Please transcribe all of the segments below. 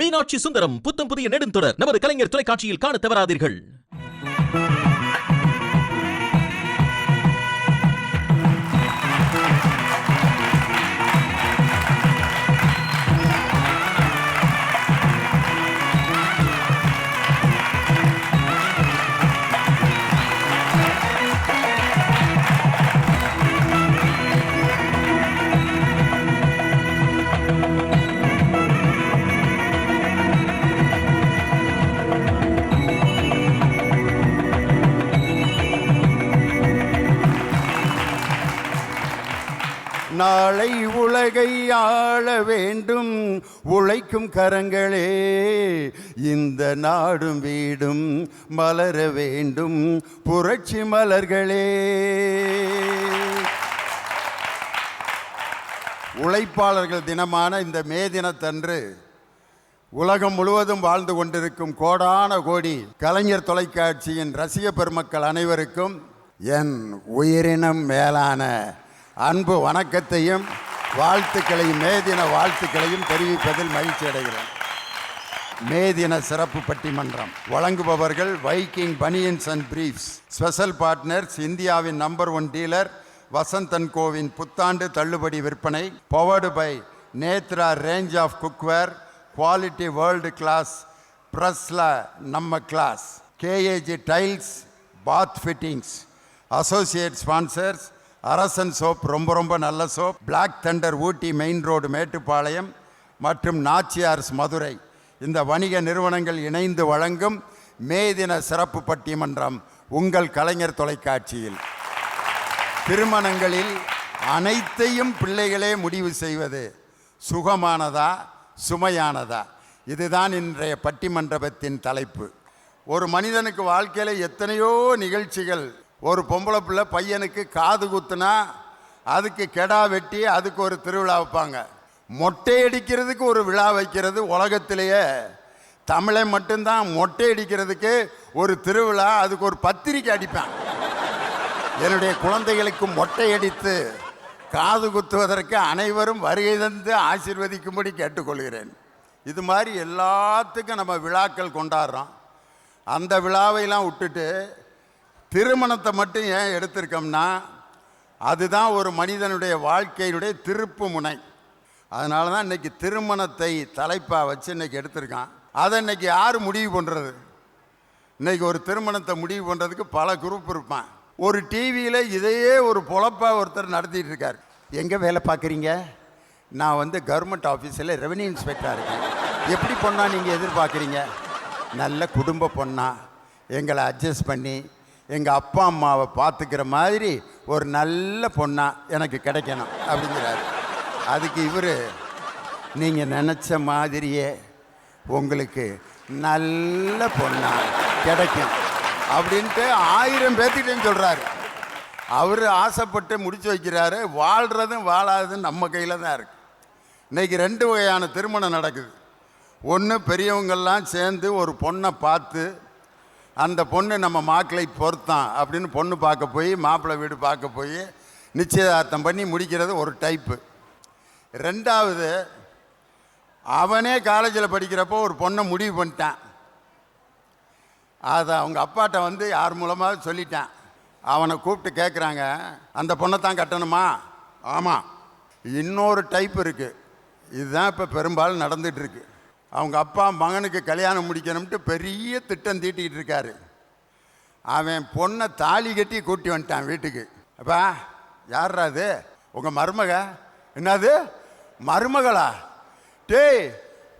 மீனாட்சி சுந்தரம் புத்தம் புதிய நெடுந்தொடர் நமது கலைஞர் தொலைக்காட்சியில் காண தவறாதீர்கள். நாளை உலகை ஆள வேண்டும் உழைக்கும் கரங்களே, இந்த நாடும் வீடும் மலர வேண்டும் புரட்சி மலர்களே. உழைப்பாளர்கள் தினமான இந்த மே தினத்தன்று உலகம் முழுவதும் வாழ்ந்து கொண்டிருக்கும் கோடான கோடி கலைஞர் தொலைக்காட்சியின் ரசிக பெருமக்கள் அனைவருக்கும் என் உயிரினம் மேலான அன்பு வணக்கத்தையும் வாழ்த்துக்களையும் மே தின வாழ்த்துக்களையும் தெரிவிப்பதில் மகிழ்ச்சி அடைகிறேன். மே தின சிறப்பு பட்டிமன்றம் வழங்குபவர்கள் Viking banians and briefs. Special partners இந்தியாவின் நம்பர் 1 டீலர் வசந்த் அண்ட் கோவின் புத்தாண்டு தள்ளுபடி விற்பனை. Powered by Nethra range of cookware, quality world class ப்ரெஸ்ல நம்ம class. KAG tiles bath fittings. Associate sponsors Arasan soap, ரொம்ப நல்ல soap. Black Thunder Ooty main road Mettupalayam மற்றும் நாச்சியார்ஸ் மதுரை. இந்த வணிக நிறுவனங்கள் இணைந்து வழங்கும் மே தின சிறப்பு பட்டிமன்றம் உங்கள் கலைஞர் தொலைக்காட்சியில். திருமணங்களில் அனைத்தையும் பிள்ளைகளே முடிவு செய்வது சுகமானதா சுமையானதா? இதுதான் இன்றைய பட்டிமன்றத்தின் தலைப்பு. ஒரு மனிதனுக்கு வாழ்க்கையில் எத்தனையோ நிகழ்ச்சிகள். ஒரு பொம்பளை பிள்ளை பையனுக்கு காது குத்துனா அதுக்கு கெடா வெட்டி அதுக்கு ஒரு திருவிழா வைப்பாங்க. மொட்டை அடிக்கிறதுக்கு ஒரு விழா வைக்கிறது உலகத்திலேயே தமிழை மட்டும்தான். மொட்டை அடிக்கிறதுக்கு ஒரு திருவிழா, அதுக்கு ஒரு பத்திரிக்கை அடிப்பேன். என்னுடைய குழந்தைகளுக்கு மொட்டை அடித்து காது குத்துவதற்கு அனைவரும் வருகை தந்து ஆசீர்வதிக்கும்படி கேட்டுக்கொள்கிறேன். இது மாதிரி எல்லாத்துக்கும் நம்ம விழாக்கள் கொண்டாடுறோம். அந்த விழாவையெல்லாம் விட்டுட்டு திருமணத்தை மட்டும் ஏன் எடுத்திருக்கோம்னா அதுதான் ஒரு மனிதனுடைய வாழ்க்கையினுடைய திருப்பு முனை. அதனால தான் இன்றைக்கி திருமணத்தை தலைப்பாக வச்சு இன்றைக்கி எடுத்திருக்கான். அதை இன்றைக்கி யார் முடிவு பண்ணுறது? இன்றைக்கி ஒரு திருமணத்தை முடிவு பண்ணுறதுக்கு பல குரூப் இருப்பான். ஒரு டிவியில் இதையே ஒரு பொழப்பாக ஒருத்தர் நடத்திட்டு இருக்கார். எங்கே வேலை பார்க்குறீங்க? நான் கவர்மெண்ட் ஆஃபீஸில் ரெவென்யூ இன்ஸ்பெக்டராக இருக்கேன். எப்படி பொண்ணா நீங்கள் எதிர்பார்க்குறீங்க? நல்ல குடும்ப பொண்ணா, எங்களை அட்ஜஸ்ட் பண்ணி எங்கள் அப்பா அம்மாவை பார்த்துக்கிற மாதிரி ஒரு நல்ல பொண்ணாக எனக்கு கிடைக்கணும் அப்படிங்கிறாரு. அதுக்கு இவர் நீங்கள் நினச்ச மாதிரியே உங்களுக்கு நல்ல பொண்ணாக கிடைக்கும் அப்படின்ட்டு 1000 பேர்த்திட்டையும் சொல்கிறாரு. அவர் ஆசைப்பட்டு முடிச்சு வைக்கிறாரு. வாழ்கிறதும் வாழாததும் நம்ம கையில் தான் இருக்குது. இன்றைக்கி 2 வகையான திருமணம் நடக்குது. ஒன்று, பெரியவங்கள்லாம் சேர்ந்து ஒரு பொண்ணை பார்த்து அந்த பொண்ணு நம்ம மாப்பிள்ளை பொறுத்தான் அப்படின்னு பொண்ணு பார்க்க போய் மாப்பிள்ளை வீடு பார்க்க போய் நிச்சயதார்த்தம் பண்ணி முடிக்கிறது ஒரு டைப்பு. 2வது, அவனே காலேஜில் படிக்கிறப்போ ஒரு பொண்ணை முடிவு பண்ணிட்டான். அதை அவங்க அப்பாட்ட யார் மூலமாக சொல்லிட்டான். அவனை கூப்பிட்டு கேட்குறாங்க, அந்த பொண்ணை தான் கட்டணுமா? ஆமாம். இன்னொரு டைப் இருக்குது. இதுதான் இப்போ பெரும்பாலும் நடந்துகிட்ருக்கு. அவங்க அப்பா மகனுக்கு கல்யாணம் முடிக்கணும்ட்டு பெரிய திட்டம் தீட்டிக்கிட்டு இருக்காரு. அவன் பொண்ணை தாலி கட்டி கூட்டி வந்துட்டான் வீட்டுக்கு. அப்பா, யார்ரா அது? உங்கள் மருமக? என்னது மருமகளா? டேய்,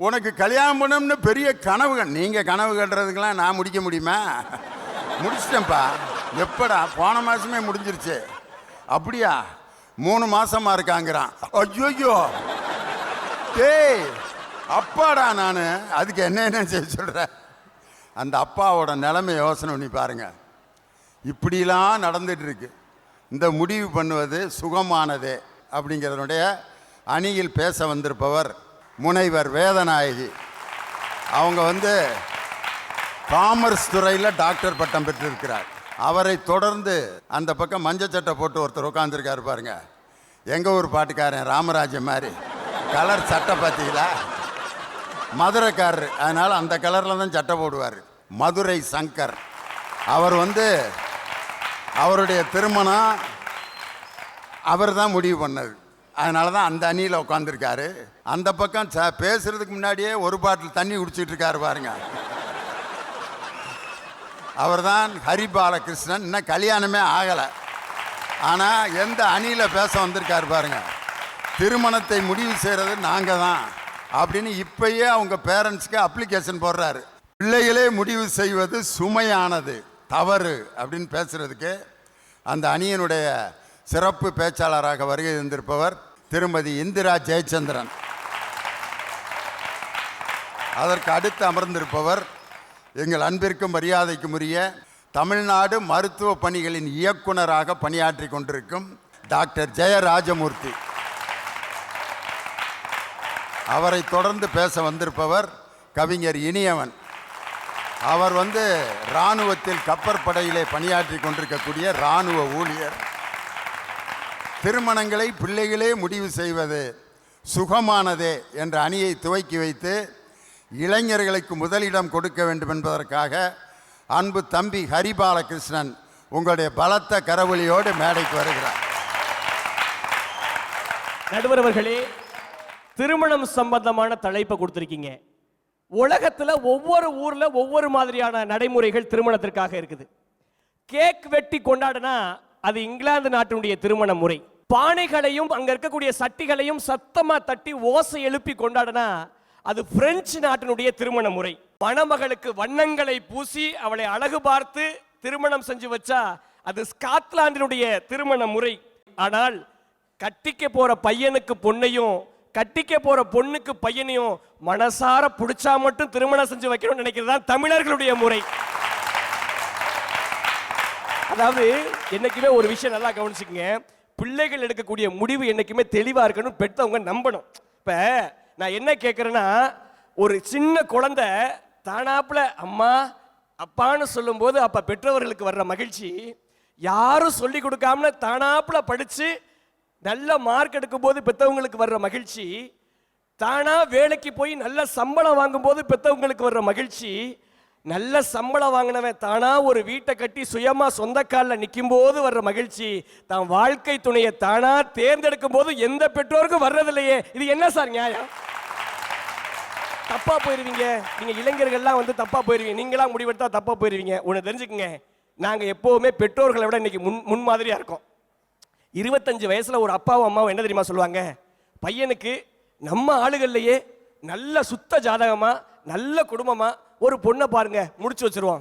உனக்கு கல்யாணம் பண்ணணும்னு பெரிய கனவுகள். நீங்கள் கனவு கட்டுறதுக்கெல்லாம் நான் முடிக்க முடியுமா? முடிச்சிட்டேன்ப்பா. எப்படா? போன மாதமே முடிஞ்சிருச்சு. அப்படியா? 3 மாதமாக இருக்காங்கிறான். ஐயோ டேய், அப்பாடா நான். அதுக்கு என்ன செய்ய சொல்கிறேன்? அந்த அப்பாவோட நிலைமை யோசனை பண்ணி பாருங்கள். இப்படிலாம் நடந்துகிட்ருக்கு. இந்த முடிவு பண்ணுவது சுகமானதே அப்படிங்கிறதுனுடைய அணியில் பேச வந்திருப்பவர் முனைவர் வேதநாயகி. அவங்க காமர்ஸ் துறையில் டாக்டர் பட்டம் பெற்றிருக்கிறார். அவரை தொடர்ந்து அந்த பக்கம் மஞ்சள் சட்டை போட்டு ஒருத்தர் உட்காந்துருக்காரு பாருங்க. எங்கள் ஊர் பாட்டுக்காரன் ராமராஜன் மாதிரி கலர் சட்டை பார்த்தீங்களா? மதுரைக்காரரு, அதனால் அந்த கலரில் தான் சட்டை போடுவார். மதுரை சங்கர் அவர் அவருடைய திருமணம் அவர் தான் முடிவு பண்ணது. அதனால தான் அந்த அணியில் உட்காந்துருக்காரு. அந்த பக்கம் பேசுறதுக்கு முன்னாடியே ஒரு பாட்டில் தண்ணி குடிச்சிட்டு இருக்காரு பாருங்க. அவர் தான் ஹரி பாலகிருஷ்ணன். இன்னும் கல்யாணமே ஆகலை, ஆனால் எந்த அணியில் பேச வந்திருக்காரு பாருங்க. திருமணத்தை முடிவு செய்கிறது நாங்கள் தான் அப்படின்னு இப்பயே அவங்க பேரண்ட்ஸ்க்கு அப்ளிகேஷன் போடுறாரு. பிள்ளைகளே முடிவு செய்வது சுமையானது, தவறு அப்படின்னு பேசுறதுக்கு அந்த அணியினுடைய சிறப்பு பேச்சாளராக வருகை தந்திருப்பவர் திருமதி இந்திரா ஜெயச்சந்திரன். அதற்கு அடுத்து அமர்ந்திருப்பவர் எங்கள் அன்பிற்கும் மரியாதைக்கும் உரிய தமிழ்நாடு மருத்துவ பணிகளின் இயக்குனராக பணியாற்றி கொண்டிருக்கும் டாக்டர் ஜெயராஜமூர்த்தி. அவரை தொடர்ந்து பேச வந்திருப்பவர் கவிஞர் இனியவன். அவர் இராணுவத்தில் கப்பற்படையிலே பணியாற்றி கொண்டிருக்கக்கூடிய இராணுவ ஊழியர். திருமணங்களை பிள்ளைகளே முடிவு செய்வது சுகமானதே என்ற அணியை துவக்கி வைத்து இளைஞர்களுக்கு முதலிடம் கொடுக்க வேண்டும் என்பதற்காக அன்பு தம்பி ஹரிபாலகிருஷ்ணன் உங்களுடைய பலத்த கரவொலியோடு மேடைக்கு வருகிறார். நடுவர் அவர்களே, திருமணம் சம்பந்தமான தலைப்பை கொடுத்திருக்கீங்க. உலகத்துல ஒவ்வொரு ஊர்ல ஒவ்வொரு மாதிரியான நடைமுறைகள் திருமணத்திற்காக இருக்குது. கேக் வெட்டி கொண்டாடினா அது இங்கிலாந்து நாட்டினுடைய திருமண முறை. பானைகளையும் அங்க இருக்கக்கூடிய சட்டிகளையும் சத்தமா தட்டி ஓசை எழுப்பி கொண்டாடினா அது பிரெஞ்சு நாட்டினுடைய திருமண முறை. மணமகளுக்கு வண்ணங்களை பூசி அவளை அழகு பார்த்து திருமணம் செஞ்சு வச்சா அது ஸ்காட்லாந்தினுடைய திருமண முறை. ஆனால் கட்டிக்க போற பையனுக்கு பொண்ணையும் கட்டிக்க போற பொண்ணுக்கு பையனையும் மனசார பிடிச்சா மட்டும் திருமணம் செஞ்சு வைக்கணும்னு நினைக்கிறது தான் தமிழர்களுடைய முறை. அதாவது என்னைக்குமே ஒரு விஷயம் நல்லா கவனிச்சுக்கங்க, பிள்ளைகள் எடுக்கக்கூடிய முடிவு என்னைக்குமே தெளிவா இருக்கணும், பெற்றவங்க நம்பணும். இப்ப நான் என்ன கேட்கறேன்னா, ஒரு சின்ன குழந்தை தானாப்புல அம்மா அப்பான்னு சொல்லும் போது அப்ப பெற்றவர்களுக்கு வர்ற மகிழ்ச்சி, யாரும் சொல்லி கொடுக்காம தானாப்புல படிச்சு நல்ல மார்க் எடுக்கும் போது பெற்றவங்களுக்கு வர்ற மகிழ்ச்சி, தானா வேலைக்கு போய் நல்ல சம்பளம் வாங்கும் போது பெற்றவங்களுக்கு வர்ற மகிழ்ச்சி, நல்ல சம்பளம் வாங்கினவன் தானா ஒரு வீட்டை கட்டி சுயமா சொந்த காலில் நிற்கும் போது வர்ற மகிழ்ச்சி, தான் வாழ்க்கை துணையை தானா தேர்ந்தெடுக்கும் போது எந்த பெற்றோருக்கும் வர்றதில்லையே. இது என்ன சார் நியாயம்? தப்பா போயிருவீங்க நீங்க இளைஞர்கள்லாம் தப்பா போயிருவீங்க. நீங்களா முடிவெடுத்தா தப்பா போயிருவீங்க. ஒன்று தெரிஞ்சுக்குங்க, நாங்க எப்பவுமே பெற்றோர்களை விட இன்னைக்கு முன்மாதிரியா இருக்கோம். 25 வயசுல ஒரு அப்பாவும் அம்மாவும் என்ன தெரியுமா சொல்லுவாங்க? பையனுக்கு நம்ம ஆளுகள்லையே நல்ல சுத்த ஜாதகமா நல்ல குடும்பமா ஒரு பொண்ணை பாருங்க, முடிச்சு வச்சிருவோம்.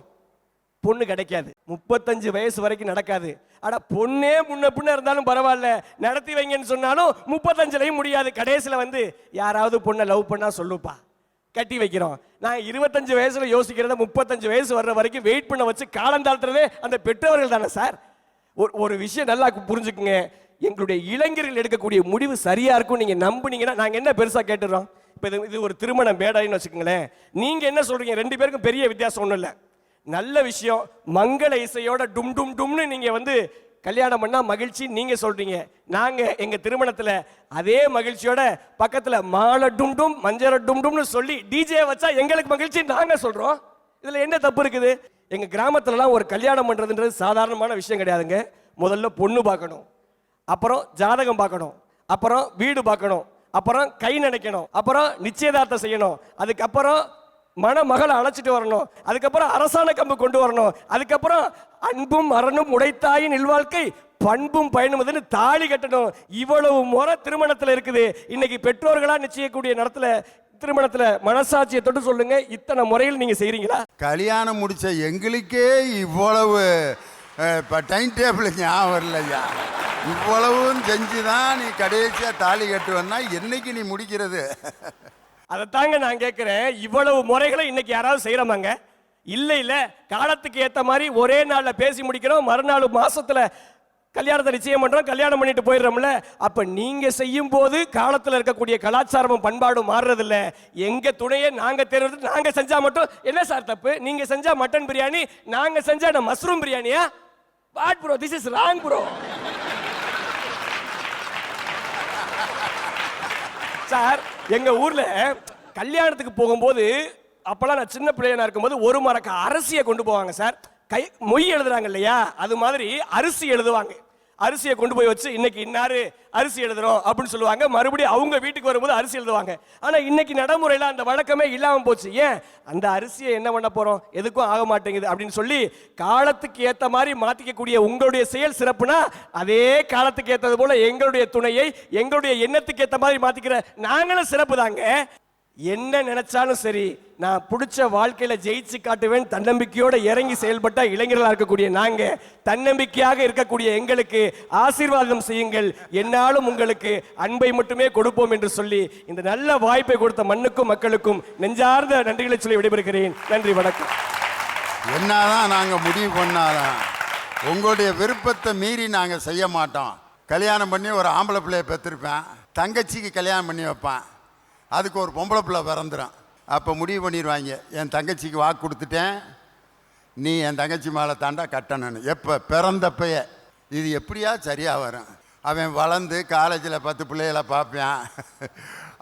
பொண்ணு கிடைக்காது. 35 வயசு வரைக்கும் நடக்காது. ஆனா பொண்ணே முன்ன பின்ன இருந்தாலும் பரவாயில்ல, நடத்தி வைங்கன்னு சொன்னாலும் 35லயும் முடியாது. கடைசியில் யாராவது பொண்ணை லவ் பண்ணா சொல்லுப்பா, கட்டி வைக்கிறோம். நான் 25 வயசுல யோசிக்கிறத 35 வயசு வர்ற வரைக்கும் வெயிட் பண்ண வச்சு காலம் தாழ்த்துறதே அந்த பெற்றவர்கள் தானே சார். ஒரு விஷயம் நல்லா புரிஞ்சுக்குங்க, எங்களுடைய இளைஞர்கள் எடுக்கக்கூடிய முடிவு சரியா இருக்கும் நீங்க நம்புனீங்கன்னா நாங்க என்ன பெருசா கேட்டுறோம். இப்ப இது ஒரு திருமண மேடைன்னு வச்சுக்கோங்களேன். நீங்க என்ன சொல்றீங்க? 2 பேருக்கும் பெரிய வித்தியாசம் ஒண்ணும் இல்லை. நல்ல விஷயம், மங்கள இசையோட டும் டும் டும்னு நீங்க கல்யாணம் பண்ணா மகிழ்ச்சி நீங்க சொல்றீங்க. நாங்க எங்க திருமணத்துல அதே மகிழ்ச்சியோட பக்கத்துல மாலை டும் டும் மஞ்சள் டும் டும்னு சொல்லி டிஜே வச்சா எங்களுக்கு மகிழ்ச்சி நாங்க சொல்றோம். இதுல என்ன தப்பு இருக்குது? எங்க கிராமத்துலலாம் ஒரு கல்யாணம் பண்றதுன்றது சாதாரணமான விஷயம் கிடையாதுங்க. முதல்ல பொண்ணு பார்க்கணும், அப்புறம் ஜாதகம் பார்க்கணும், அப்புறம் வீடு பார்க்கணும், அப்புறம் கை நினைக்கணும், அப்புறம் நிச்சயதார்த்தம் செய்யணும், அதுக்கப்புறம் மணமகளை அழைச்சிட்டு வரணும், அதுக்கப்புறம் அரசாணை கம்பு கொண்டு வரணும், அதுக்கப்புறம் அன்பும் அரணும் உடைத்தாயின் இல்வாழ்க்கை பண்பும் பயனும் தாலி கட்டணும். இவ்வளவு முறை திருமணத்துல இருக்குது. இன்னைக்கு பெற்றோர்களா நிச்சயக்கூடிய நடத்துல திருமணத்துல மனசாட்சியை தொட்டு சொல்லுங்க, இத்தனை முறையில் நீங்க செய்றீங்களா? கல்யாணம் முடிச்ச எங்களுக்கே இவ்வளவு டைம் டேபிள் ஞாபகம் வரலையா? இவ்வளவும் செஞ்சுதான் நீ கடைசியா தாலி கட்டுவன்னா என்னைக்கு நீ முடிக்கிறது? அதைத்தாங்க நான் கேட்கிறேன். இவ்வளவு முறைகளை இன்னைக்கு யாராவது செய்யறமாங்க? இல்ல காலத்துக்கு ஏத்த மாதிரி ஒரே நாள்ல பேசி முடிக்கிறோம், மறுநாள் மாசத்துல கல்யாணத்தை நிச்சயம் பண்றோம், கல்யாணம் பண்ணிட்டு போயிடுறோம்ல. அப்ப நீங்க செய்யும் போது காலத்துல இருக்கக்கூடிய கலாச்சாரமும் பண்பாடும் மாறுறது இல்ல. எங்க துணையை நாங்க தேர்வு நாங்க செஞ்சா மட்டும் என்ன சார் தப்பு? நீங்க செஞ்சா மட்டன் பிரியாணி, நாங்க செஞ்சா மஷ்ரூம் பிரியாணியா? What bro, this is wrong bro. Sir எங்க ஊர்ல கல்யாணத்துக்கு போகும்போது அப்பெல்லாம் நான் சின்ன பிள்ளையா இருக்கும்போது ஒரு மரக்க அரிசியை கொண்டு போவாங்க சார். மொய் எழுதுறாங்க இல்லையா, அது மாதிரி அரிசி எழுதுவாங்க. அரிசியை கொண்டு போய் வச்சு இன்னைக்கு இன்னாரு அரிசி எழுதுறோம் அப்படின்னு சொல்லுவாங்க. மறுபடியும் அவங்க வீட்டுக்கு வரும்போது அரிசி எழுதுவாங்க. ஆனா இன்னைக்கு நடைமுறையில் அந்த வழக்கமே இல்லாம போச்சு. ஏன்? அந்த அரிசியை என்ன பண்ண போறோம், எதுக்கும் ஆக மாட்டேங்குது அப்படின்னு சொல்லி காலத்துக்கு ஏத்த மாதிரி மாத்திக்கக்கூடிய உங்களுடைய செயல் சிறப்புனா, அதே காலத்துக்கு ஏற்றது போல எங்களுடைய துணையை எங்களுடைய எண்ணத்துக்கு ஏத்த மாதிரி மாத்திக்கிற நாங்களும் சிறப்பு தாங்க. என்ன நினைச்சாலும் சரி, நான் பிடிச்ச வாழ்க்கையில ஜெயிச்சு காட்டுவேன் தன்னம்பிக்கையோட இறங்கி செயல்பட்ட இளைஞர்களாக இருக்கக்கூடிய நாங்க, தன்னம்பிக்கையாக இருக்கக்கூடிய எங்களுக்கு ஆசீர்வாதம் செய்யுங்கள், என்னாலும் உங்களுக்கு அன்பை மட்டுமே கொடுப்போம் என்று சொல்லி இந்த நல்ல வாய்ப்பை கொடுத்த மண்ணுக்கும் மக்களுக்கும் நெஞ்சார்ந்த நன்றிகளை சொல்லி விடைபெறுகிறேன். நன்றி, வணக்கம். என்னதான் நாங்க முடிவு பண்ணாலும் உங்களுடைய விருப்பத்தை மீறி நாங்க செய்ய மாட்டோம். கல்யாணம் பண்ணி ஒரு ஆம்பளை பிள்ளைய பெற்றிருப்பேன், தங்கச்சிக்கு கல்யாணம் பண்ணி வைப்பேன், அதுக்கு ஒரு பொம்பளை பிள்ளை பிறந்துடும். அப்போ முடிவு பண்ணிடுவாங்க, என் தங்கச்சிக்கு வாக்கு கொடுத்துட்டேன், நீ என் தங்கச்சி மேலே தாண்டா கட்டணும்னு. எப்போ பிறந்தப்பைய இது எப்படியா சரியாக வரும்? அவன் வளர்ந்து காலேஜில் 10 பிள்ளைகளை பார்ப்பான்,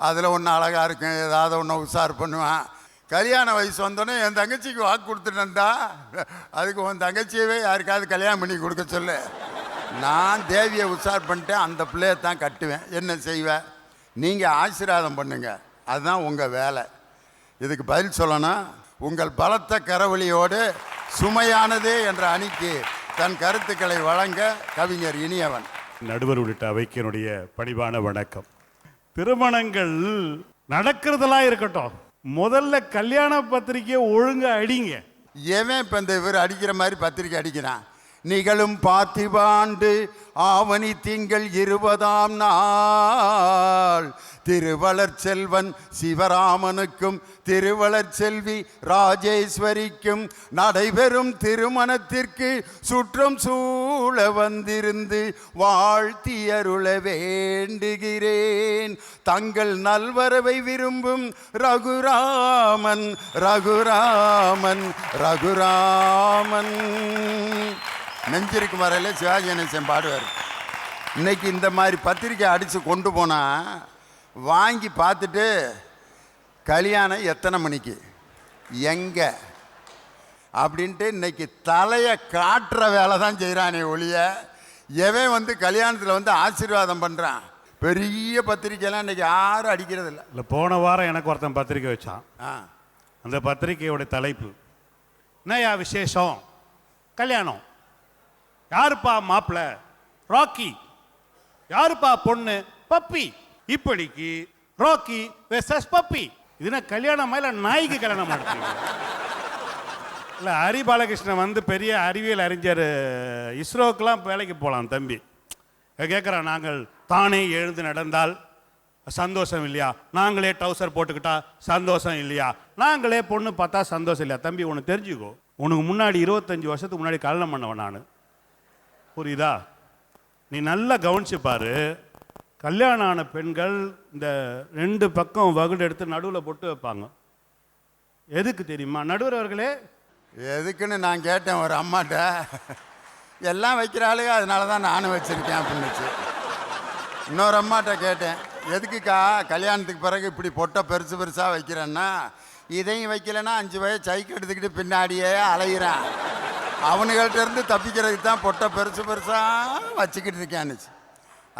அதில் ஒன்று அழகாக இருக்கும், ஏதாவது ஒன்று உஷார் பண்ணுவான். கல்யாண வயசு வந்தோடனே என் தங்கச்சிக்கு வாக்கு கொடுத்துட்டேன்டா, அதுக்கு உன் தங்கச்சியவே யாருக்காவது கல்யாணம் பண்ணி கொடுக்க சொல்லு. நான் தேவியை உஷார் பண்ணிட்டேன், அந்த பிள்ளையை தான் கட்டுவேன். என்ன செய்வேன்? நீங்கள் ஆசீர்வாதம் பண்ணுங்க, அதுதான் உங்கள் வேலை. இதுக்கு பதில் சொல்லணும். உங்கள் பலத்த கரவொலியோடு சுமையானதே என்ற அணிக்கு தன் கருத்துக்களை வழங்க கவிஞர் இனியவன். நடுவர் உள்ளிட்ட அவைக்கினுடைய பணிவான வணக்கம். திருமணங்கள் நடக்கிறதெல்லாம் இருக்கட்டும், முதல்ல கல்யாண பத்திரிக்கையை ஒழுங்கா அடிங்க. ஏன் இப்போ இந்த இவர் அடிக்கிற மாதிரி பத்திரிக்கை அடிக்கிறான்? நிகழும் பார்த்திபாண்டு ஆவணி திங்கள் 20ஆம் நாள் திருவளர் செல்வன் சிவராமனுக்கும் திருவளர் செல்வி ராஜேஸ்வரிக்கும் நடைபெறும் திருமணத்திற்கு சுற்றம் சூழ வந்திருந்து வாழ்த்தியருள வேண்டுகிறேன். தங்கள் நல்வரவை விரும்பும் ரகுராமன் ரகுராமன் ரகுராமன். நெஞ்சிருக்கும் வரையில் சிவாஜி கணேசன் பாடுவார். இன்னைக்கு இந்த மாதிரி பத்திரிக்கை அடித்து கொண்டு போனால் வாங்கி பார்த்துட்டு கல்யாணம் எத்தனை மணிக்கு எங்கே அப்படின்ட்டு இன்னைக்கு தலையை காட்டுற வேலை தான் செய்கிறானே ஒழிய, எவன் வந்து கல்யாணத்தில் வந்து ஆசீர்வாதம் பண்ணுறான்? பெரிய பத்திரிக்கைலாம் இன்னைக்கு யாரும் அடிக்கிறது இல்லை. இல்லை, போன வாரம் எனக்கு ஒருத்தன் பத்திரிக்கை வச்சான். அந்த பத்திரிக்கையோட தலைப்பு என்னையா விசேஷம்? கல்யாணம். யாருப்பா மாப்பிள்ள? ராக்கி. யாருப்பா பொண்ணு? பப்பி. இப்படிக்கு ராக்கி வெர்சஸ் பப்பி. இதுனா கல்யாணமா இல்லை நாய்க்கு கல்யாணம் பண்ணுறீங்க? இல்லை, ஹரி பாலகிருஷ்ணன் வந்து பெரிய அறிவியல் அறிஞர், இஸ்ரோக்கெலாம் வேலைக்கு போகலாம் தம்பி. கேட்குறான், நாங்கள் தானே எழுந்து நடந்தால் சந்தோஷம் இல்லையா? நாங்களே டவுசர் போட்டுக்கிட்டா சந்தோஷம் இல்லையா? நாங்களே பொண்ணு பார்த்தா சந்தோஷம் இல்லையா? தம்பி, ஒன்று தெரிஞ்சுக்கோ, உனக்கு முன்னாடி 25 வருஷத்துக்கு முன்னாடி கல்யாணம் பண்ணவன் நான், புரியுதா? நீ நல்லா கவனிச்சு பாரு. கல்யாணம் ஆன பெண்கள் இந்த 2 பக்கம் வகுடு எடுத்து நடுவில் பொட்டு வைப்பாங்க. எதுக்கு தெரியுமா நடுவர் அவர்களே? எதுக்குன்னு நான் கேட்டேன் ஒரு அம்மாட்ட. எல்லாம் வைக்கிறாளுங்க, அதனால தான் நானும் வச்சுருக்கேன் அப்படின்னுச்சு. இன்னொரு அம்மாட்ட கேட்டேன், எதுக்குக்கா கல்யாணத்துக்கு பிறகு இப்படி பொட்டை பெருசு பெருசாக வைக்கிறேன்னா, இதையும் வைக்கலைன்னா 5 வயசு சைக்கிள் எடுத்துக்கிட்டு பின்னாடியே அலையிறான், அவனுங்கள்ட்ட இருந்து தப்பிக்கிறதுக்கு தான் பொட்டை பெருசு பெருசாக வச்சுக்கிட்டு இருக்கேன்னுச்சு.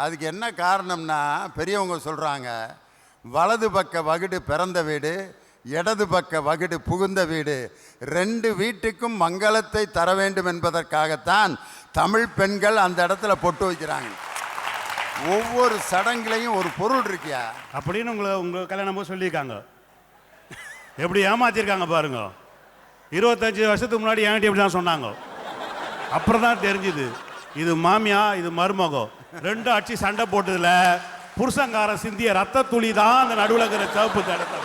அதுக்கு என்ன காரணம்னா, பெரியவங்க சொல்கிறாங்க, வலது பக்க வகுடு பிறந்த வீடு, இடது பக்க வகுடு புகுந்த வீடு, 2 வீட்டுக்கும் மங்களத்தை தர வேண்டும் என்பதற்காகத்தான் தமிழ் பெண்கள் அந்த இடத்துல பொட்டு வைக்கிறாங்க. ஒவ்வொரு சடங்குலையும் ஒரு பொருள் இருக்கியா அப்படின்னு உங்கள் கல்யாணம் போது சொல்லியிருக்காங்க. எப்படி ஏமாத்திருக்காங்க பாருங்க. 25 வருஷத்துக்கு முன்னாடி என்கிட்ட எப்படி தான் சொன்னாங்க. அப்புறம் தான் தெரிஞ்சுது இது மாமியா இது மருமகம். 2 அடிச்சு சண்டை போட்டதுல புருஷங்காரன் சிந்திய ரத்த துளி தான் அந்த நடுவில் இருக்கிற சிவப்பு தடத்தை.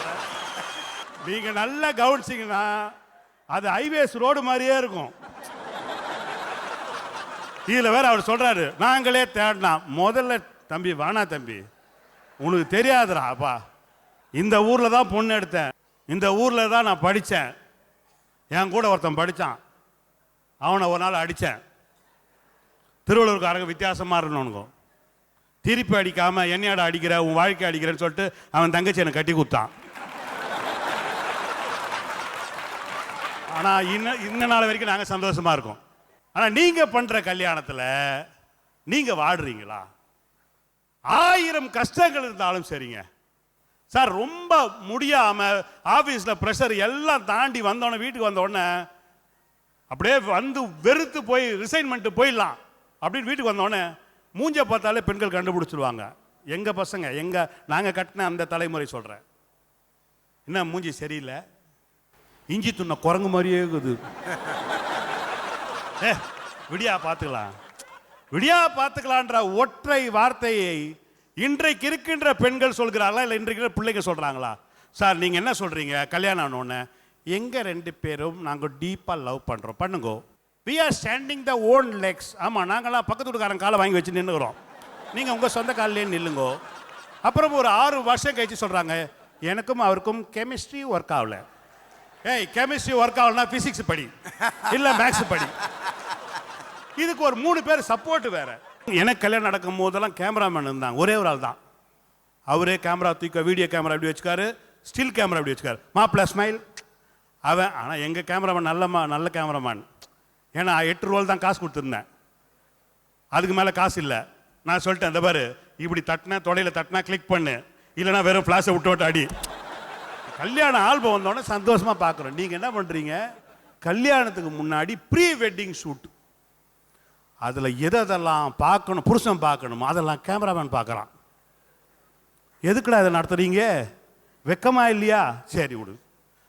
நீங்க நல்லா கவனிச்சிங்கன்னா அது ஹைவேஸ் ரோடு மாதிரியே இருக்கும். இதுல வேற அவர் சொல்றாரு, நாங்களே தேடினா. முதல்ல தம்பி வானா தம்பி, உனக்கு தெரியாதுடா அப்பா, இந்த ஊர்ல தான் பொண்ணு எடுத்தேன், இந்த ஊர்ல தான் நான் படித்தேன், என் கூட ஒருத்தன் படித்தான், அவனை ஒரு நாள் அடித்தேன். திருவள்ளூர்காரங்க வித்தியாசமாக இருக்கணுங்க, திருப்பி அடிக்காமல் என்னையாட அடிக்கிற உன் வாழ்க்கை அடிக்கிறேன்னு சொல்லிட்டு அவன் தங்கச்சி என்னை கட்டி கொடுத்தான். ஆனால் இந்த நாள் வரைக்கும் நாங்கள் சந்தோஷமா இருக்கோம். ஆனால் நீங்கள் பண்ணுற கல்யாணத்தில் நீங்கள் வாடுறீங்களா? 1000 கஷ்டங்கள் இருந்தாலும் சரிங்க சார், ரொம்ப முடியாமல் ஆஃபீஸில் ப்ரெஷர் எல்லாம் தாண்டி வந்தோடனே வீட்டுக்கு வந்தோடனே அப்படியே வந்து வெறுத்து போய் ரிசைன்மெண்ட்டு போயிடலாம் அப்படின்னு வீட்டுக்கு வந்தோடனே மூஞ்ச பார்த்தாலே பெண்கள் கண்டுபிடிச்சிருவாங்க. எங்கள் பசங்க நாங்கள் கட்டின அந்த தலைமுறை சொல்கிறேன். என்ன மூஞ்சி சரியில்லை, இஞ்சி துண்ண குரங்கு மாதிரியே இருக்குது, விடியா பார்த்துக்கலான்ற ஒற்றை வார்த்தையை இன்றைக்கு இருக்கின்ற பெண்கள் சொல்கிறாங்களா இல்லை இன்றைக்கு பிள்ளைங்க சொல்கிறாங்களா? சார் நீங்கள் என்ன சொல்கிறீங்க, கல்யாணம் ஆனோன்னு எங்கள் 2 பேரும் நாங்கள் டீப்பாக லவ் பண்ணுறோம், பண்ணுங்க, we are standing the own legs. ஆமாம், நாங்களாம் பக்கத்து வீட்டுக்காரன் காலை வாங்கி வச்சு நின்றுக்கிறோம், நீங்கள் உங்கள் சொந்த காலிலே நில்லுங்கோ. அப்புறம் ஒரு 6 வருஷம் கழிச்சு சொல்கிறாங்க, எனக்கும் அவருக்கும் கெமிஸ்ட்ரி ஒர்க் ஆகல. கெமிஸ்ட்ரி ஒர்க் ஆகலன்னா ஃபிசிக்ஸ் படி இல்லை மேக்ஸ் படி. இதுக்கு ஒரு 3 பேர் சப்போர்ட் வேற. எனக்கு கல்யாணம் நடக்கும் போதெல்லாம் கேமராமேன் இருந்தாங்க, ஒரே ஒரு ஆள் தான். அவரே கேமரா தூக்க, வீடியோ கேமரா இப்படி வச்சுக்காரு, ஸ்டில் கேமரா இப்படி வச்சுக்காரு, மாப்பிள்ள ஸ்மைல் அவன். ஆனால் எங்கள் கேமராமேன் நல்ல கேமராமேன். ஏன்னா 8 ரூபா தான் காசு கொடுத்துருந்தேன், அதுக்கு மேலே காசு இல்லை. நான் சொல்லிட்டேன், இந்த பாரு இப்படி தட்டினா தொடையில் தட்டினா கிளிக் பண்ணு, இல்லைனா வெறும் ஃப்ளாஷை விட்டு அடி. கல்யாண ஆல்பம் வந்தோடனே சந்தோஷமாக பார்க்குறோம். நீங்கள் என்ன பண்ணுறீங்க, கல்யாணத்துக்கு முன்னாடி ப்ரீ வெட்டிங் ஷூட், அதில் எதெல்லாம் பார்க்கணும், புருஷன் பார்க்கணுமோ அதெல்லாம் கேமராமேன் பார்க்குறான். எதுக்குடா இதை நடத்துறீங்க, வெக்கமா இல்லையா? சரி விடு.